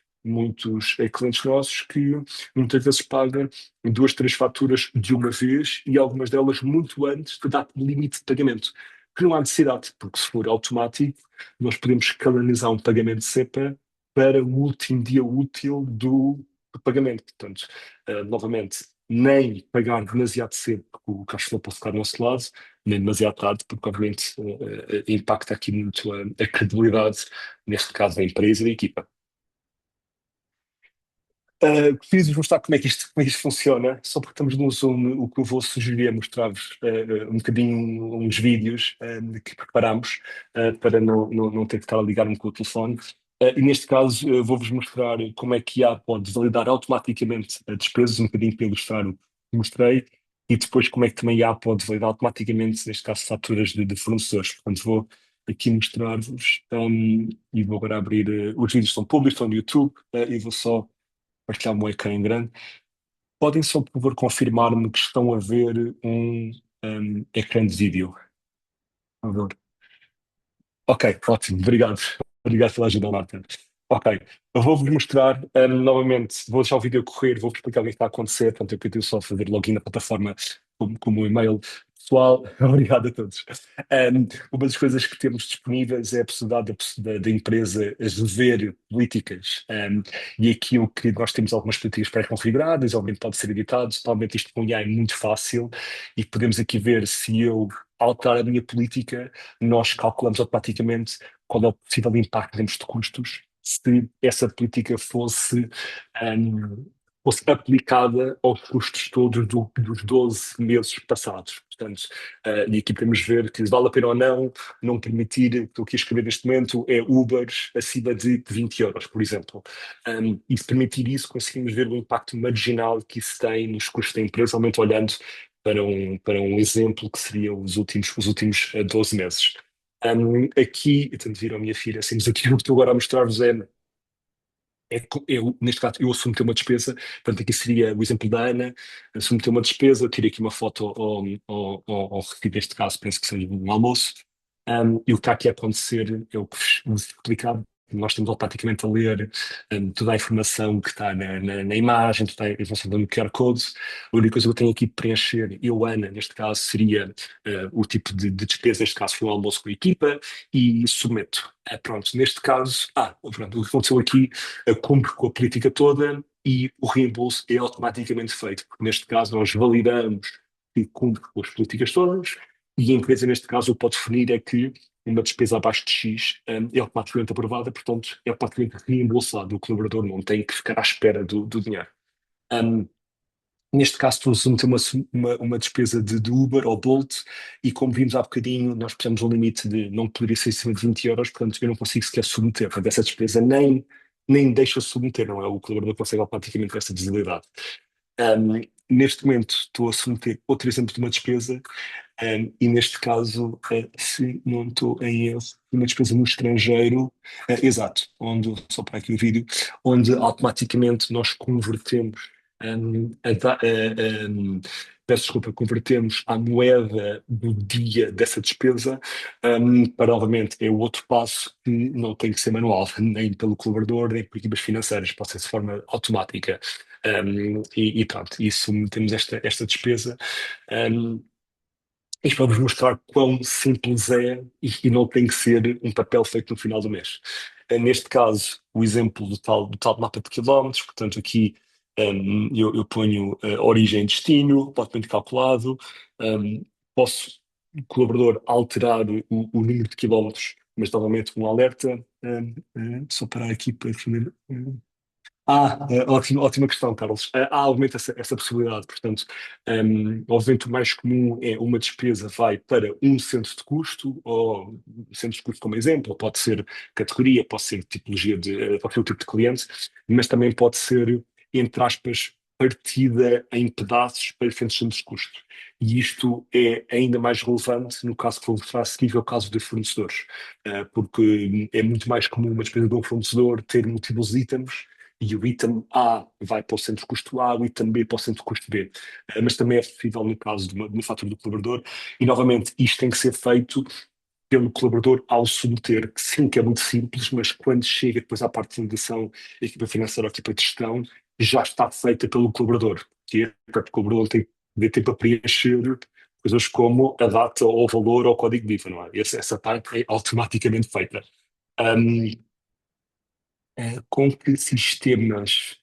clientes nossos que muitas vezes pagam 2, 3 faturas de uma vez e algumas delas muito antes da data de limite de pagamento. Que não há necessidade, porque se for automático, nós podemos canalizar um pagamento SEPA para o último dia útil por pagamento. Portanto, novamente, nem pagar demasiado cedo, porque o cash flow pode ficar do nosso lado, nem demasiado tarde, porque obviamente impacta aqui muito a credibilidade, neste caso da empresa e da equipa. Preciso mostrar como é que isto funciona, só porque estamos no Zoom, o que eu vou sugerir é mostrar-vos um bocadinho uns vídeos que preparamos para não ter que estar a ligar-me com o telefone. E neste caso, vou-vos mostrar como é que a pode validar automaticamente a despesas, um bocadinho para ilustrar o que mostrei, e depois como é que também a pode validar automaticamente, neste caso, faturas de fornecedores. Portanto, vou aqui mostrar-vos e vou agora abrir. Os vídeos estão públicos, estão no YouTube, e vou só partilhar o meu ecrã em grande. Podem só, por favor, confirmar-me que estão a ver um ecrã de vídeo. Por favor. Ok, ótimo, obrigado. Obrigado pela ajuda, Marta. Ok, eu vou-vos mostrar novamente, vou deixar o vídeo correr, vou-vos explicar o que é que está a acontecer. Portanto, eu pedi só fazer login na plataforma com o meu e-mail pessoal. Obrigado a todos. Uma das coisas que temos disponíveis é a possibilidade da empresa rever políticas. E aqui o que nós temos algumas políticas pré-configuradas, obviamente pode ser editado, totalmente isto com IA é muito fácil e podemos aqui ver se eu alterar a minha política, nós calculamos automaticamente qual é o possível impacto em termos de custos se essa política um, fosse aplicada aos custos todos dos 12 meses passados. Portanto, e aqui podemos ver que vale a pena ou não permitir, o que eu quis escrever neste momento é Ubers acima de 20 euros, por exemplo. E se permitir isso, conseguimos ver o impacto marginal que isso tem nos custos da empresa, aumento olhando para um exemplo que seria os últimos 12 meses. Aqui, eu tenho de vir à minha filha, assim, mas aqui o que estou agora a mostrar-vos neste caso, eu assumo ter uma despesa, portanto, aqui seria o exemplo da Ana, assumo ter uma despesa, eu tirei aqui uma foto ao recibo, neste caso, penso que seja um almoço, e o que está aqui a acontecer é o que vos explicado. Nós estamos automaticamente a ler toda a informação que está na imagem, toda a informação do QR Code. A única coisa que eu tenho aqui de preencher, eu, Ana, neste caso, seria o tipo de despesa, neste caso foi um almoço com a equipa, e submeto. Pronto, neste caso, pronto, o que aconteceu aqui cumpre com a política toda e o reembolso é automaticamente feito, porque neste caso nós validamos que cumpre com as políticas todas e a empresa, neste caso, o que pode definir é que uma despesa abaixo de X é automaticamente aprovada, portanto, é automaticamente reembolsado. O colaborador não tem que ficar à espera do dinheiro. Um, Neste caso, estou a submeter uma despesa de Uber ou Bolt e, como vimos há bocadinho, nós precisamos de um limite de não poderia ser acima de 20 euros, portanto, eu não consigo sequer submeter. Portanto, essa despesa nem deixa submeter, não é? O colaborador consegue automaticamente essa visibilidade. Neste momento, estou a submeter outro exemplo de uma despesa e neste caso, se não estou em erro, uma despesa no estrangeiro, exato, só para aqui o vídeo, onde automaticamente nós convertemos, peço desculpa, convertemos a moeda do dia dessa despesa, para, obviamente, é o outro passo que não tem que ser manual, nem pelo colaborador, nem por equipas financeiras, pode ser de forma automática. E pronto, isso temos esta despesa. Um, Isto para vos mostrar quão simples é e não tem que ser um papel feito no final do mês. Neste caso, o exemplo do tal mapa de quilómetros, portanto, aqui eu ponho origem e destino, pode calculado, posso, o colaborador, alterar o número de quilómetros, mas novamente um alerta, só parar aqui para responder. Ótima questão, Carlos. Há obviamente essa possibilidade. Portanto, obviamente o mais comum é uma despesa vai para um centro de custo, ou centro de custo como exemplo, ou pode ser categoria, pode ser tipologia pode ser o tipo de cliente, mas também pode ser, entre aspas, partida em pedaços para diferentes centros de custo. E isto é ainda mais relevante no caso que vou mostrar a seguir, que é o caso de fornecedores, porque é muito mais comum uma despesa de um fornecedor ter múltiplos itens e o item A vai para o centro de custo A, o item B para o centro de custo B. Mas também é possível no caso de uma fatura do colaborador, e novamente isto tem que ser feito pelo colaborador ao submeter, que sim, que é muito simples, mas quando chega depois à parte de fundação, a equipa financeira ou a equipa de gestão, já está feita pelo colaborador, que é para o colaborador tem que ter tempo a preencher coisas como a data ou o valor ou o código de IVA, não é? Essa parte é automaticamente feita. Um, com que sistemas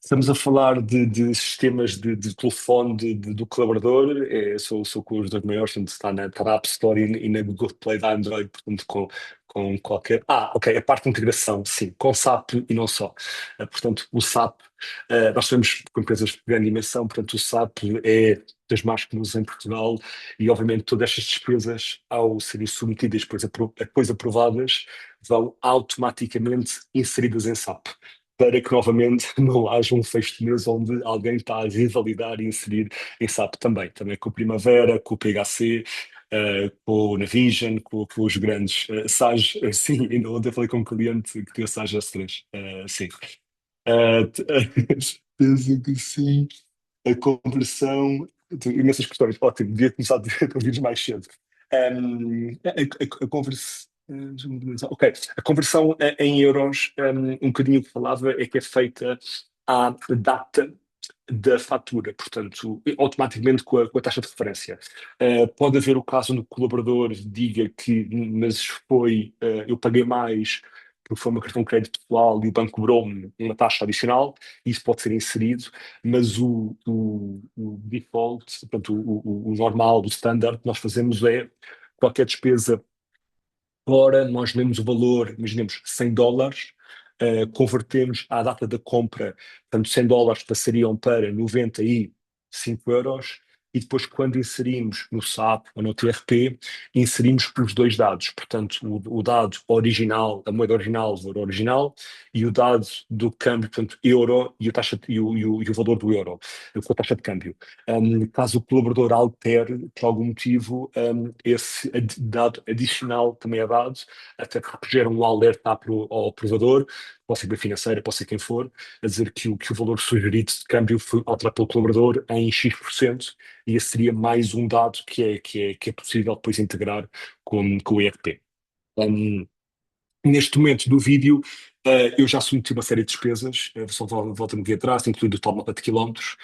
Estamos a falar de sistemas de telefone do colaborador. Sou com os dois maiores, portanto, está na App Store e na Google Play da Android, portanto, com qualquer. Ok, a parte de integração, sim, com SAP e não só. Portanto, o SAP, nós temos com empresas de grande dimensão, portanto, o SAP é das mais comuns em Portugal e, obviamente, todas estas despesas, ao serem submetidas depois aprovadas, vão automaticamente inseridas em SAP para que novamente não haja um fecho de mês onde alguém está a revalidar e inserir em SAP também. Também com o Primavera, com o PHC, com o Navision, com os grandes SAGs. Sim, ainda ontem falei com um cliente que tinha SAG S3. Sim. Penso que sim. A conversão. Tenho imensas questões. Ótimo, devia começar a ouvir mais cedo. A conversão. Ok, a conversão em euros, um bocadinho o que falava é que é feita à data da fatura, portanto, automaticamente com a taxa de referência. Pode haver o caso onde o colaborador diga que, mas eu paguei mais porque foi uma cartão de crédito pessoal e o banco cobrou-me uma taxa adicional, isso pode ser inserido, mas o default, portanto, o normal, o standard que nós fazemos é qualquer despesa. Ora, nós lemos o valor, imaginemos US$ 100, convertemos à data da compra, portanto, US$ 100 passariam para 95 euros, e depois, quando inserimos no SAP ou no TRP, inserimos os dois dados, portanto, o dado original, a moeda original, o valor original, e o dado do câmbio, portanto, euro e, a taxa, e o valor do euro, com a taxa de câmbio. Caso o colaborador altere, por algum motivo, esse dado adicional também é dado, até porque gera um alerta ao provador, pode ser a financeira, pode ser quem for, a dizer que o valor sugerido de câmbio foi alterado pelo colaborador em X%, e esse seria mais um dado que é possível depois integrar com o ERP. Um, Neste momento do vídeo, eu já submeti uma série de despesas, só volta-me aqui atrás, incluindo o tal mapa de quilómetros.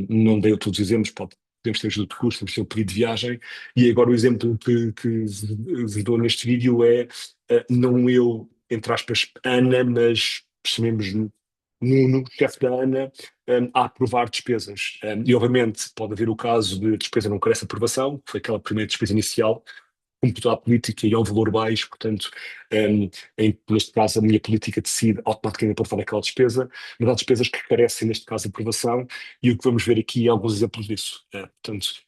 Não dei todos os exemplos, podemos ter ajuda de custo, temos ter o pedido de viagem, e agora o exemplo que vos dou neste vídeo é, não eu, entre aspas, Ana, mas chamemos Nuno, chefe da Ana, a aprovar despesas. E obviamente pode haver o caso de despesa não carece de aprovação, que foi aquela primeira despesa inicial, computar a política e ao valor baixo, portanto, neste caso, a minha política decide automaticamente aprovar aquela despesa, mas há despesas que carecem, neste caso, de aprovação, e o que vamos ver aqui é alguns exemplos disso. Portanto,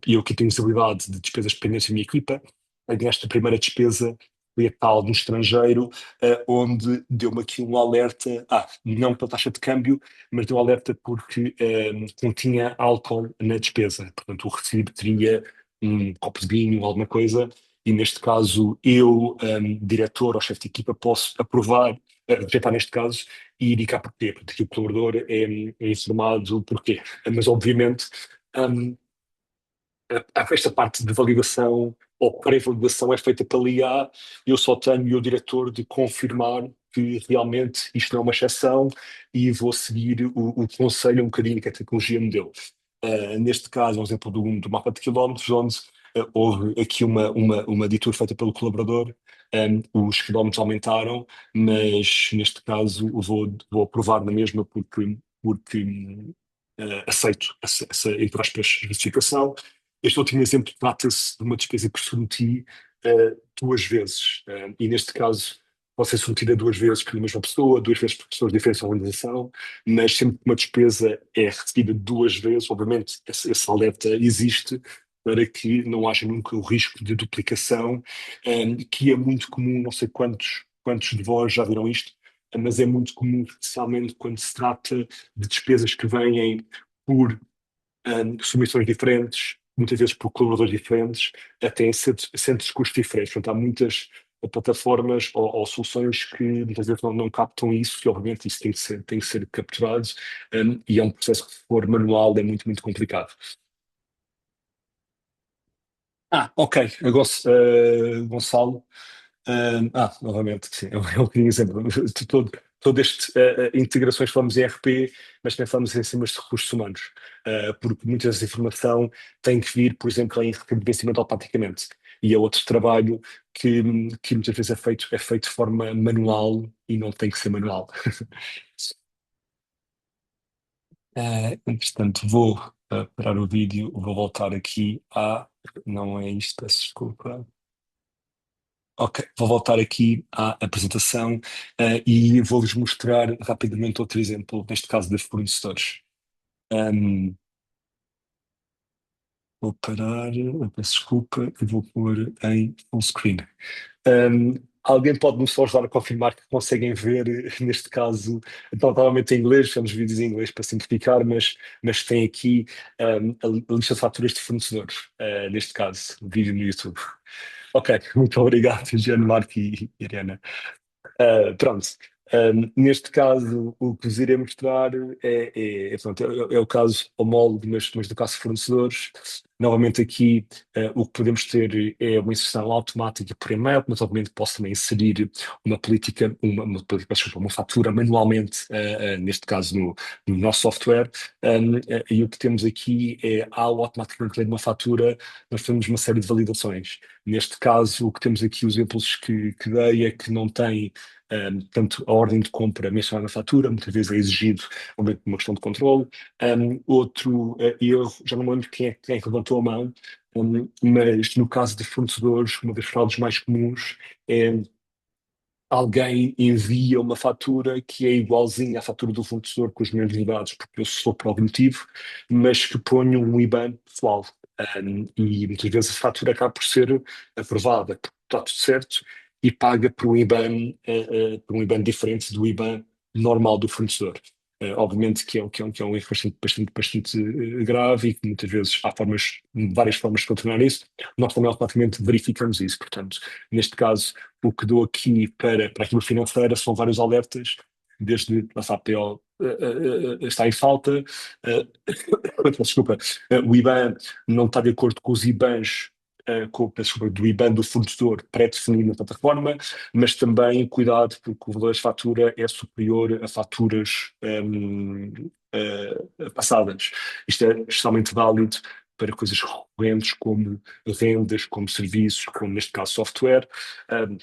eu aqui tenho visibilidade de despesas pendentes da minha equipa. Nesta primeira despesa foi a tal no estrangeiro, onde deu-me aqui um alerta, não pela taxa de câmbio, mas deu um alerta porque continha álcool na despesa. Portanto, o recibo teria um copo de vinho, alguma coisa, e neste caso eu, diretor ou chefe de equipa, posso aprovar, rejeitar neste caso, e indicar porquê, porque aqui o colaborador é informado porquê. Mas obviamente, um, esta parte de validação ou pré-validação é feita pela IA, eu só tenho o diretor de confirmar que realmente isto não é uma exceção e vou seguir o conselho um bocadinho que a tecnologia me deu. Neste caso, um exemplo do mapa de quilómetros, onde houve aqui uma detour feita pelo colaborador. Os quilómetros aumentaram, mas neste caso vou aprovar na mesma porque aceito essa, entre aspas, justificação. Este último exemplo trata-se de uma despesa que submeti duas vezes, e neste caso pode ser submetida duas vezes pela mesma pessoa, duas vezes por pessoas de diferentes organização, mas sempre que uma despesa é recebida duas vezes, obviamente esse alerta existe para que não haja nunca o risco de duplicação, que é muito comum, não sei quantos de vós já viram isto, mas é muito comum, especialmente quando se trata de despesas que vêm por submissões diferentes, muitas vezes por colaboradores diferentes, até em centros de custos diferentes. Portanto, há muitas plataformas ou soluções que muitas vezes não captam isso, e obviamente isso tem que ser capturado, e é um processo que, se for manual, é muito, muito complicado. Ok, Gonçalo. Novamente, sim, é um bocadinho exemplo. Todo este integrações falamos em RP, mas também falamos em sistemas de recursos humanos, porque muita dessa informação tem que vir, por exemplo, em receber de vencimento automaticamente. e é outro trabalho que muitas vezes é feito de forma manual e não tem que ser manual. Entretanto, vou parar o vídeo, vou voltar aqui a. Não é isto, peço desculpa. Ok, vou voltar aqui à apresentação, e vou-vos mostrar rapidamente outro exemplo, neste caso de fornecedores. Um, Vou parar, peço desculpa, e vou pôr em full screen. Alguém pode-me só ajudar a confirmar que conseguem ver, neste caso, então, provavelmente em inglês, temos vídeos em inglês para simplificar, mas tem aqui a lista de faturas de fornecedores, neste caso, vídeo no YouTube. Ok, muito obrigado, Gianni, Marco e Ariana. Pronto. Neste caso, o que vos irei mostrar pronto, é o caso homólogo, mas do caso de fornecedores. Novamente aqui, o que podemos ter é uma inserção automática por e-mail, mas obviamente posso também inserir uma política, desculpa, uma fatura manualmente, neste caso no nosso software. E o que temos aqui é, ao automaticamente ler uma fatura, nós temos uma série de validações. Neste caso, o que temos aqui, os exemplos que dei é que não tem. Portanto, a ordem de compra mencionada na fatura, muitas vezes é exigido uma questão de controle. Outro erro, já não me lembro quem é que levantou a mão, mas no caso de fornecedores, uma das fraudes mais comuns é alguém envia uma fatura que é igualzinha à fatura do fornecedor com os mesmos dados, porque eu sou por algum motivo, mas que ponho um IBAN pessoal. E muitas vezes a fatura acaba por ser aprovada, porque está tudo certo, e paga por um IBAN diferente do IBAN normal do fornecedor. Obviamente que é um erro bastante grave e que muitas vezes há várias formas de contornar isso. Nós também automaticamente verificamos isso. Portanto, neste caso, o que dou aqui para aquilo financeira são vários alertas, desde a FAPO está em falta, desculpa, o IBAN não está de acordo com os IBANs, desculpa, do IBAN do fornecedor pré-definido na plataforma, mas também cuidado porque o valor da fatura é superior a faturas passadas. Isto é extremamente válido para coisas recorrentes como rendas, como serviços, como neste caso software. Um,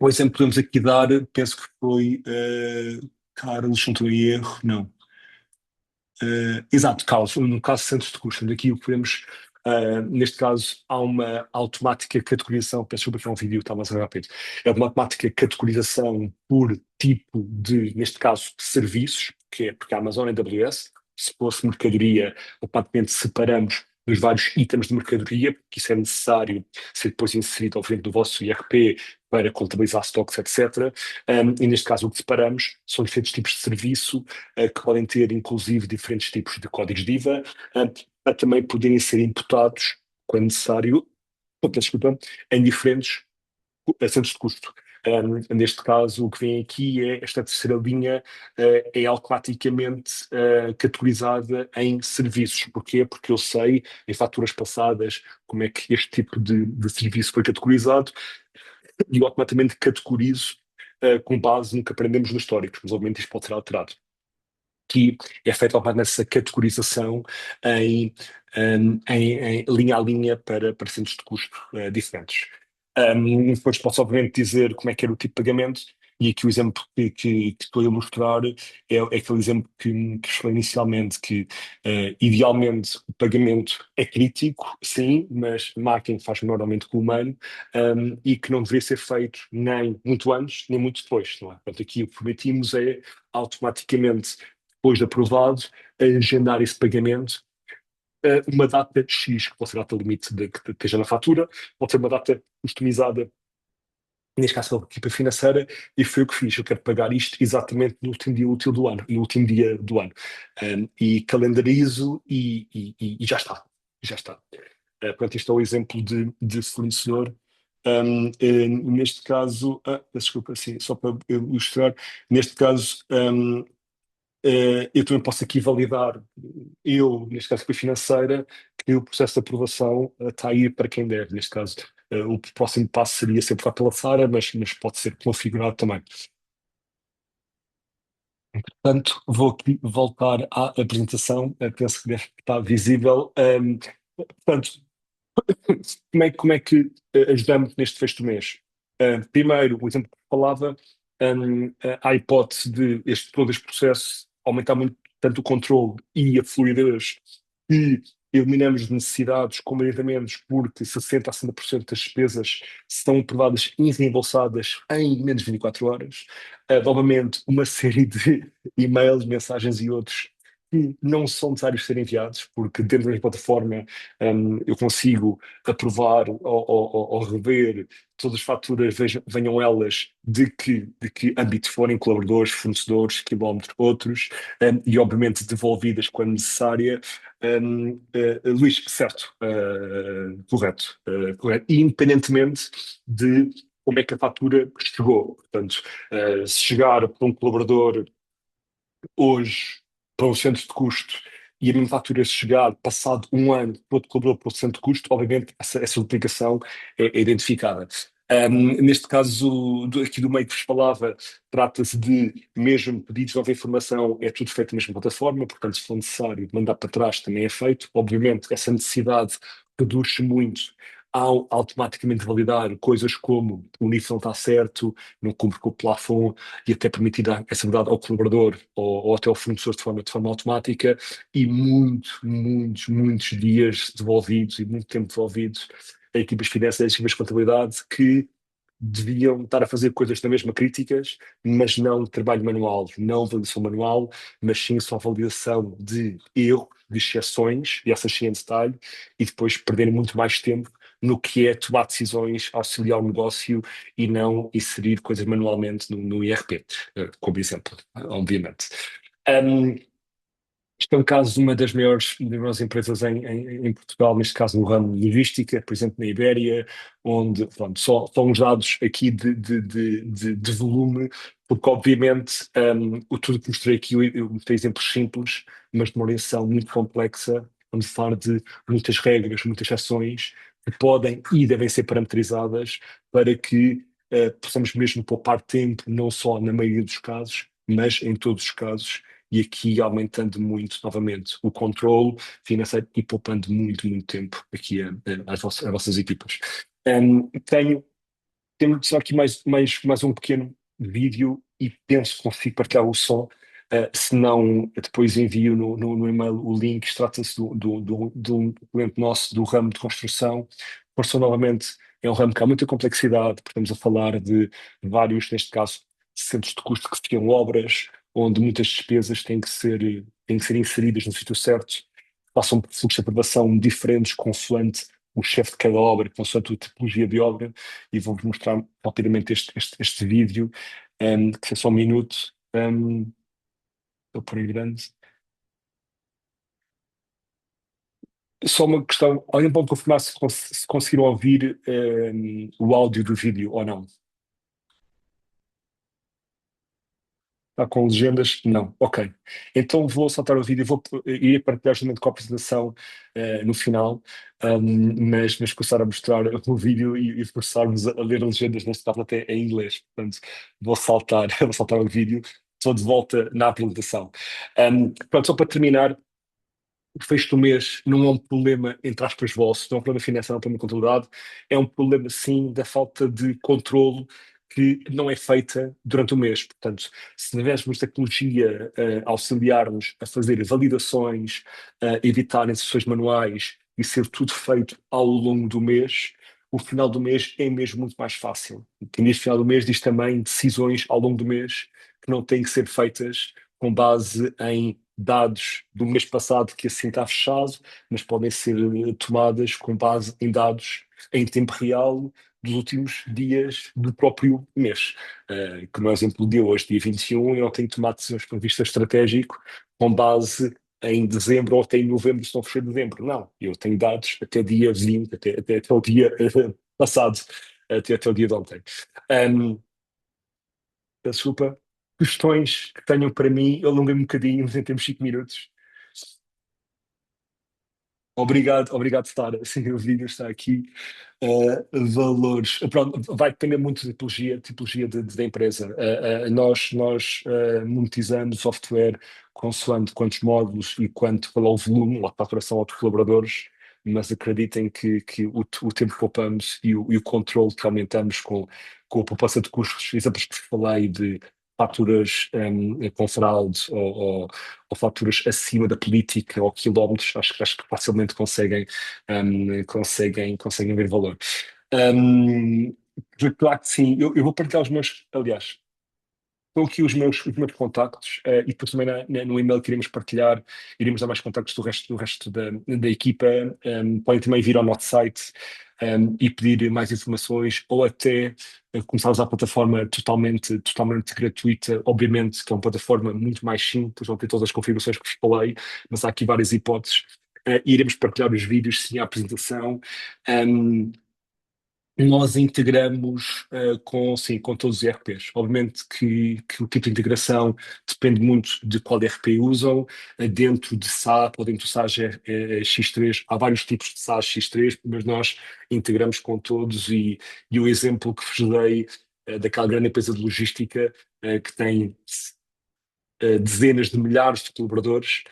o exemplo que podemos aqui dar, penso que foi Carlos, não estou em erro, não. Exato, Carlos, no caso de centros de custo, aqui o que podemos, neste caso, há uma automática categorização, peço desculpa que é um vídeo, está mais rápido, é uma automática categorização por tipo de, neste caso, serviços, que é porque a Amazon é AWS, se fosse mercadoria, automaticamente separamos os vários itens de mercadoria, porque isso é necessário ser depois inserido, obviamente, no vosso IRP para contabilizar stocks, etc. E neste caso o que separamos são diferentes tipos de serviço, que podem ter, inclusive, diferentes tipos de códigos de IVA, para também poderem ser imputados, quando necessário, desculpa, em diferentes centros de custo. Neste caso, o que vem aqui é esta terceira linha, é automaticamente categorizada em serviços. Porquê? Porque eu sei, em faturas passadas, como é que este tipo de serviço foi categorizado e eu automaticamente categorizo com base no que aprendemos no histórico. Mas, obviamente, isto pode ser alterado. Que é feito nessa categorização em, em linha a linha para centros de custo diferentes. Depois posso obviamente dizer como é que era o tipo de pagamento, e aqui o exemplo que estou a mostrar é aquele exemplo que falei inicialmente, que idealmente o pagamento é crítico, sim, mas marketing faz normalmente com o humano, e que não deveria ser feito nem muito antes, nem muito depois, não é? Portanto, aqui o que prometimos é automaticamente depois de aprovado, agendar esse pagamento uma data X, que pode ser a data limite que esteja na fatura, pode ser uma data customizada, neste caso pela equipa financeira, e foi o que fiz. Eu quero pagar isto exatamente no último dia útil do ano, no último dia do ano. E calendarizo e já está. Já está. Portanto, isto é o exemplo de fornecedor. Neste caso, desculpa, assim, só para ilustrar, neste caso, eu também posso aqui validar, neste caso, com a financeira, que o processo de aprovação está a ir para quem deve. Neste caso, o próximo passo seria sempre lá pela Sara, mas pode ser configurado também. Portanto, vou aqui voltar à apresentação, penso que deve estar visível. Portanto, Como é que ajudamos neste fecho do mês? Primeiro, o exemplo que falava, a hipótese de todo este processo aumentar muito tanto o controle e a fluidez e eliminamos necessidades com medicamentos porque 60 a 70% das despesas são aprovadas e reembolsadas em menos de 24 horas. Novamente, uma série de e-mails, mensagens e outros que não são necessários ser enviados, porque dentro da minha plataforma eu consigo aprovar ou rever todas as faturas, venham elas de que âmbito forem, colaboradores, fornecedores, quilómetros, outros, e obviamente devolvidas quando necessária. Luís, certo, correto. E independentemente de como é que a fatura chegou. Portanto, se chegar para um colaborador hoje para um centro de custo e a minha fatura chegar passado um ano para outro colaborador para o centro de custo, obviamente essa duplicação é identificada. Neste caso, aqui do meio que vos falava, trata-se de mesmo pedidos de nova informação, é tudo feito na mesma plataforma, portanto, se for necessário mandar para trás também é feito. Obviamente, essa necessidade reduz-se muito ao automaticamente validar coisas como o nível não está certo, não cumpre com o plafond, e até permitir essa verdade ao colaborador ou até ao fornecedor de forma automática e muitos dias devolvidos e muito tempo devolvidos a equipas financeiras e equipas de contabilidade que deviam estar a fazer coisas na mesma críticas, mas não trabalho manual, não validação manual, mas sim só validação de erro, de exceções, e essas sim em detalhe, e depois perderem muito mais tempo no que é tomar decisões, auxiliar o negócio e não inserir coisas manualmente no IRP, como exemplo, obviamente. Um, Isto é um caso de uma das maiores empresas em Portugal, neste caso no ramo de logística, por exemplo, na Ibéria, onde pronto, só uns dados aqui de volume, porque obviamente tudo que mostrei aqui, eu mostrei exemplos simples, mas de uma orientação muito complexa, vamos falar de muitas regras, muitas ações que podem e devem ser parametrizadas para que possamos mesmo poupar tempo, não só na maioria dos casos, mas em todos os casos e aqui aumentando muito, novamente, o controle financeiro e poupando muito tempo aqui às vossas equipas. Tenho só aqui mais um pequeno vídeo e penso que consigo partilhar o som. Se não, depois envio no e-mail o link. Trata-se de um cliente nosso do ramo de construção. Construção, novamente, é um ramo que há muita complexidade, porque estamos a falar de vários, neste caso, centros de custo que criam obras, onde muitas despesas têm que ser inseridas no sítio certo, passam por fluxos de aprovação diferentes, consoante o chefe de cada obra, consoante a tipologia de obra, e vou-vos mostrar rapidamente este vídeo, que é só um minuto. Estou por aí grande. Só uma questão, alguém pode confirmar se conseguiram ouvir o áudio do vídeo ou não? Está com legendas? Não. Ok. Então vou saltar o vídeo e ir partilhar justamente com a apresentação no final, mas começar a mostrar o vídeo e forçar-vos a ler legendas, neste caso até em inglês. Portanto, vou saltar, vou saltar o vídeo, estou de volta na apresentação. Pronto, só para terminar, o fecho do mês não é um problema, entre aspas, vosso, não é um problema financeiro, não é um problema de contabilidade, é um problema, sim, da falta de controle que não é feita durante o mês. Portanto, se tivéssemos tecnologia a auxiliar-nos a fazer validações, a evitar inserções manuais e ser tudo feito ao longo do mês, o final do mês é mesmo muito mais fácil. E neste final do mês diz também decisões ao longo do mês que não têm que ser feitas com base em dados do mês passado que assim está fechado, mas podem ser tomadas com base em dados em tempo real dos últimos dias do próprio mês. Como exemplo, o dia hoje, dia 21, eu não tenho tomado decisões do ponto de vista estratégico com base em dezembro ou até em novembro, se não for dezembro. Não, eu tenho dados até dia 20, até o dia passado, até o dia de ontem. Um, Peço desculpa. Questões que tenham para mim, eu alonguei um bocadinho, mas em temos 5 minutos. Obrigado, Sara. Sim, o vídeo está aqui. Valores. Pronto, vai depender muito da tipologia da empresa. Nós monetizamos software consoante quantos módulos e qual é o volume, a faturação aos colaboradores. mas acreditem que o tempo que poupamos e o controle que aumentamos com a poupança de custos, exemplos que vos falei de faturas com fraude ou faturas acima da política ou quilómetros, acho que facilmente conseguem ver valor. Um, Claro que sim, eu vou partilhar os meus, aliás, estão aqui os meus contactos, e depois também no e-mail que iremos partilhar, iremos dar mais contactos do resto da equipa. Podem também vir ao nosso site, e pedir mais informações, ou até começar a usar a plataforma totalmente gratuita, obviamente, que é uma plataforma muito mais simples, não tem todas as configurações que vos falei, mas há aqui várias hipóteses. E iremos partilhar os vídeos, sim, a apresentação. Um, Nós integramos sim, com todos os ERPs. Obviamente que o tipo de integração depende muito de qual ERP usam. Dentro de SAP ou dentro do SaaS X3, há vários tipos de SaaS X3, mas nós integramos com todos e o exemplo que vos dei daquela grande empresa de logística que tem dezenas de milhares de colaboradores,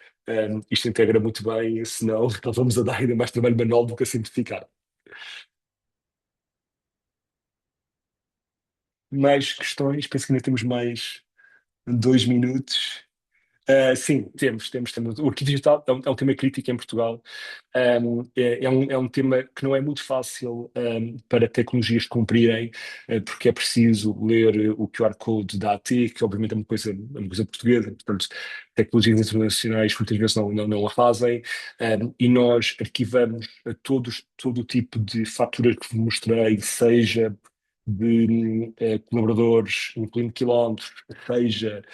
isto integra muito bem, senão nós vamos a dar ainda mais trabalho manual do que a simplificar. Mais questões? Penso que ainda temos mais 2 minutos. Sim, temos. O arquivo digital é um tema crítico em Portugal. É um tema que não é muito fácil para tecnologias cumprirem, porque é preciso ler o QR Code da AT, que obviamente é uma coisa portuguesa, portanto, tecnologias internacionais muitas vezes não a fazem. E nós arquivamos todo o tipo de faturas que vos mostrei, seja de colaboradores, incluindo quilómetros, seja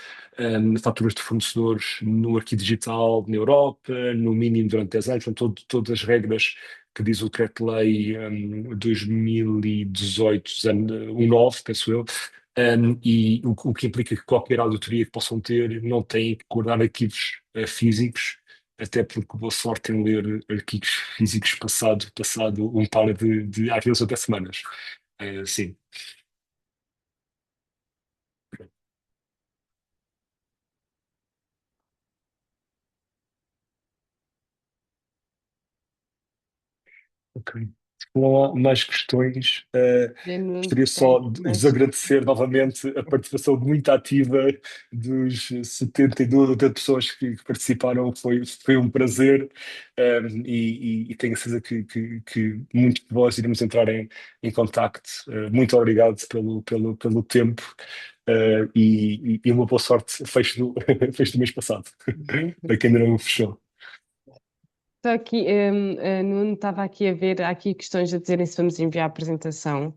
faturas de fornecedores no arquivo digital na Europa, no mínimo durante 10 anos, portanto, todas as regras que diz o Decreto-Lei 2018, 19, penso eu, e o que implica que qualquer auditoria que possam ter não tem que guardar arquivos físicos, até porque boa sorte em ler arquivos físicos passado um par às vezes até semanas. Sim. Ok. Se não há mais questões, Nuno, gostaria tem só de vos mais. agradecer novamente a participação muito ativa dos 72 outras pessoas que participaram. Foi um prazer, e tenho a certeza que muitos de vós iremos entrar em contacto. Muito obrigado pelo tempo, e uma boa sorte. Fecho do, fecho do mês passado, para quem ainda não o fechou. Estou aqui, Nuno, estava aqui a ver, há aqui questões a dizerem se vamos enviar a apresentação.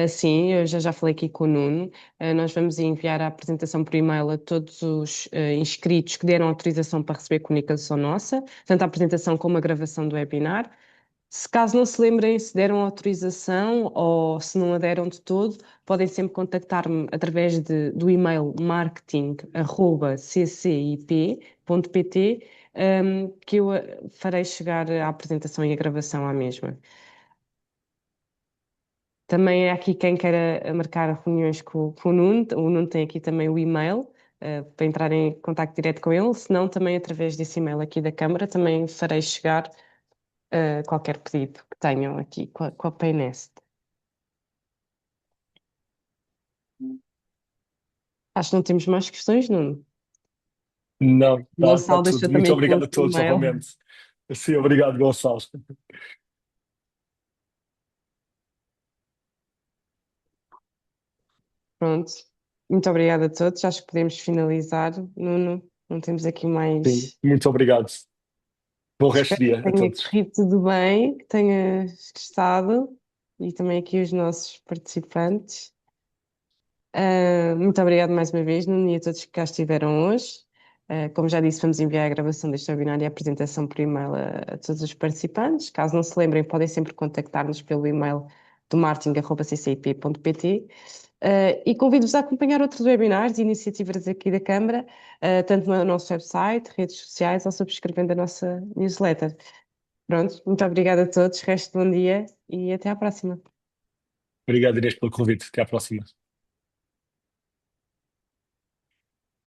Sim, eu já falei aqui com o Nuno. Nós vamos enviar a apresentação por e-mail a todos os inscritos que deram autorização para receber comunicação nossa, tanto a apresentação como a gravação do webinar. Se caso não se lembrem se deram autorização ou se não a deram de todo, podem sempre contactar-me através do e-mail marketing@ccip.pt, que eu farei chegar a apresentação e a gravação à mesma. Também é aqui quem queira marcar reuniões com o Nuno. O Nuno tem aqui também o e-mail, para entrar em contacto direto com ele, se não também através desse e-mail aqui da Câmara também farei chegar qualquer pedido que tenham aqui com a Paynest. Acho que não temos mais questões, Nuno. Não, O tá Gonçalo deixou tudo. Muito também aqui obrigado a outro todos e-mail. novamente. Sim, obrigado, Gonçalo. Pronto. Muito obrigada a todos. Acho que podemos finalizar, Nuno. Não temos aqui Sim, mais. muito obrigado. Bom resto Espero de que dia a tenha todos. corrido tudo bem, que tenhas gostado e também aqui os nossos participantes. Muito obrigada mais uma vez, Nuno, e a todos que cá estiveram hoje. Como já disse, vamos enviar a gravação deste webinar e a apresentação por e-mail a todos os participantes. Caso não se lembrem, podem sempre contactar-nos pelo e-mail do marketing@ccip.pt. E convido-vos a acompanhar outros webinars e iniciativas aqui da Câmara, tanto no nosso website, redes sociais, ou subscrevendo a nossa newsletter. Pronto, muito obrigada a todos, resto de bom dia e até à próxima. Obrigado, Inês, pelo convite. Até à próxima.